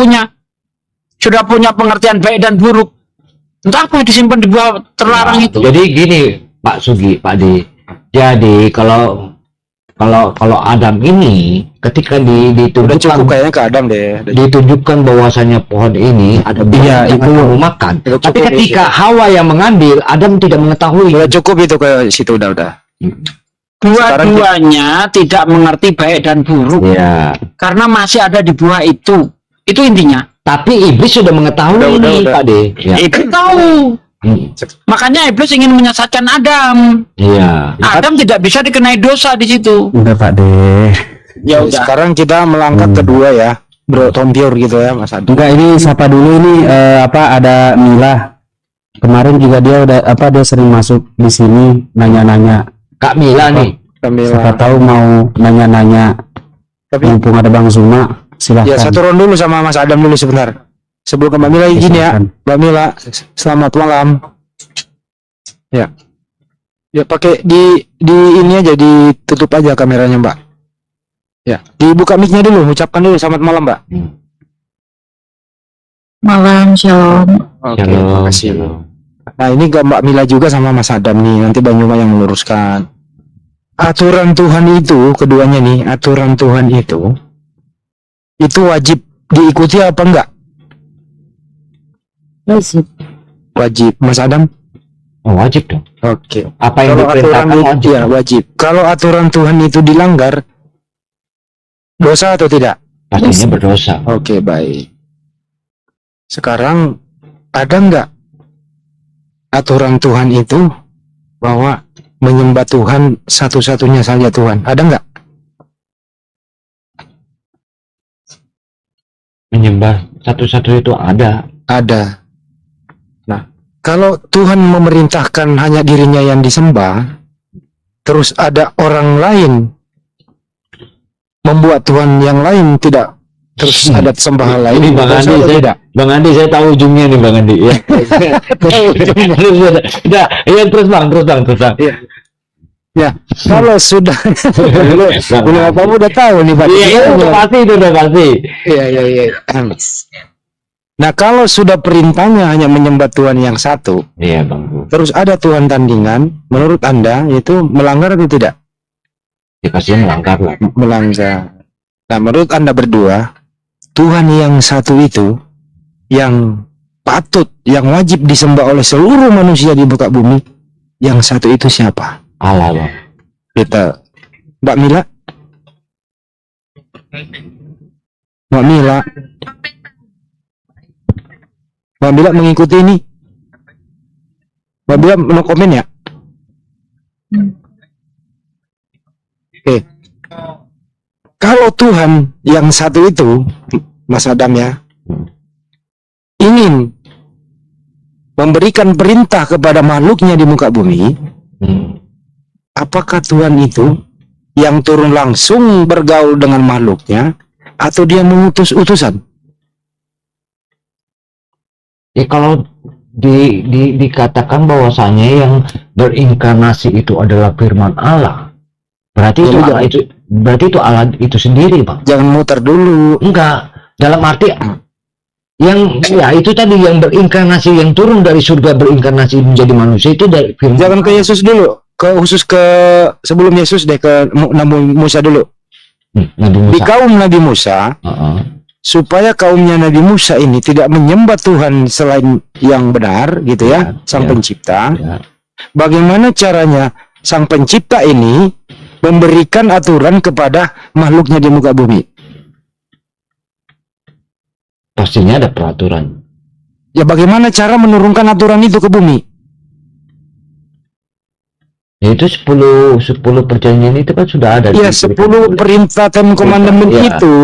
punya pengertian baik dan buruk? Untuk apa disimpan di buah terlarang itu? Jadi gini Pak Sugi, Pak D. Jadi kalau Adam ini ketika Udah cukup ditunjukkan kayaknya ke Adam deh. ditunjukkan bahwasanya pohon ini ada buah Iya, yang itu kamu makan. udah Tapi cukup ketika Hawa yang mengambil, Adam tidak mengetahui. Udah cukup itu ke situ udah. Dua-duanya tidak mengerti baik dan buruk Ya. karena masih ada di buah itu. Itu intinya. Tapi iblis sudah mengetahui Udah. ini, Pak D. Ya. Iblis tahu. Makanya iblis ingin menyesatkan Adam. Iya. Adam tidak bisa dikenai dosa di situ. Udah Pak deh. Ya udah. Sekarang kita melangkah kedua ya, Bro Tompior gitu ya, Mas Adam. Enggak, ini siapa dulu ini ada Mila. Kemarin juga dia dia sering masuk di sini nanya-nanya. Kak Mila nih. Siapa tahu mau nanya-nanya. Tapi Mumpung ada Bang Zuma, silahkan. ya satu round dulu sama Mas Adam dulu sebentar. Sebelum ke Mbak Mila izin ya. Silakan. Mbak Mila, selamat malam. Ya. Ya pakai di ini aja, ditutup aja kameranya, Mbak. Ya, dibuka mic-nya dulu, ucapkan dulu selamat malam, Mbak. Malam, shalom. Oke, Shalom, makasih. shalom. Nah, ini ke Mbak Mila juga sama Mas Adam nih, nanti Banyuma yang meluruskan. Aturan Tuhan itu, keduanya nih, aturan Tuhan itu wajib diikuti apa enggak? Wajib. Wajib, Mas Adam? Oh, wajib dong. Oke. Apa yang Kalau aturan diperintahkan itu, wajib. ya wajib. Kalau aturan Tuhan itu dilanggar, dosa atau tidak? Pastinya berdosa. Oke, baik. Sekarang ada enggak aturan Tuhan itu bahwa menyembah Tuhan satu-satunya saja Tuhan? Ada enggak? Menyembah satu-satu itu ada. Ada. Nah, kalau Tuhan memerintahkan hanya dirinya yang disembah, terus ada orang lain membuat Tuhan yang lain tidak, terus ada sembahan lain, Ini Bang dosa Andi, atau saya- tidak? Bang Andi, saya tahu ujungnya nih Bang Andi. Ya. Tahu ujungnya. Udah, ya terus Bang. Ya, kalau sudah belum apa udah tahu nih Pak. Iya, itu pasti itu udah pasti. Iya. Nah, kalau sudah perintahnya hanya menyembah Tuhan yang satu, Iya Bang. terus ada Tuhan tandingan, menurut Anda itu melanggar atau tidak? Ya pasti melanggar lah. Melanggar. Nah, menurut Anda berdua, Tuhan yang satu itu yang patut, yang wajib disembah oleh seluruh manusia di muka bumi, yang satu itu siapa? Allah Bang. Kita, Mbak Mila. Mbak Mila mengikuti ini. Mbak Mila no komen ya. Oke. Kalau Tuhan yang satu itu, Mas Adam ya, ingin memberikan perintah kepada makhluknya di muka bumi, apakah Tuhan itu yang turun langsung bergaul dengan makhluknya atau dia mengutus utusan? Ya kalau dikatakan bahwasanya yang berinkarnasi itu adalah firman Allah, berarti itu Ya, Allah itu berarti itu Allah itu sendiri Bang. Jangan muter dulu. Enggak, dalam arti yang ya itu tadi yang berinkarnasi, yang turun dari surga berinkarnasi menjadi manusia itu dari firman. Jangan ke Yesus dulu, khusus ke sebelum Yesus deh, ke Nabi Musa dulu. Nabi Di Musa. kaum Nabi Musa, supaya kaumnya Nabi Musa ini tidak menyembah Tuhan selain yang benar gitu ya, Sang ya. Pencipta. Ya. Bagaimana caranya Sang Pencipta ini memberikan aturan kepada makhluknya di muka bumi? Pastinya ada peraturan. Ya bagaimana cara menurunkan aturan itu ke bumi? Yaitu 10 perjanjian itu kan sudah ada. Ya 10 perintah Ten Commandment Ya. itu,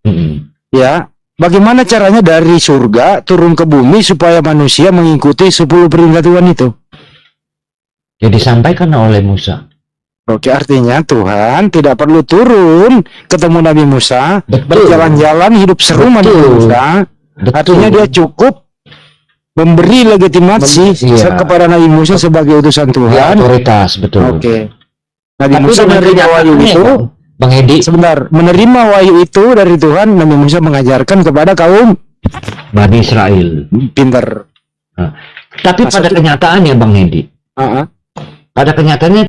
Mm-mm. ya bagaimana caranya dari surga turun ke bumi supaya manusia mengikuti 10 perintah Tuhan itu? Ya disampaikan oleh Musa. Oke, artinya Tuhan tidak perlu turun ketemu Nabi Musa, berjalan-jalan hidup seru sama Nabi Musa. Artinya dia cukup memberi legitimasi kepada Nabi Musa sebagai utusan Dia Tuhan. otoritas, betul. Oke. Nabi Tapi Musa dengan menerima wahyu kenyataannya, itu. Bang Edi, Sebentar, menerima wahyu itu dari Tuhan, Nabi Musa mengajarkan kepada kaum Bani Israel. pintar. Tapi pada kenyataannya Bang Edi, pada kenyataannya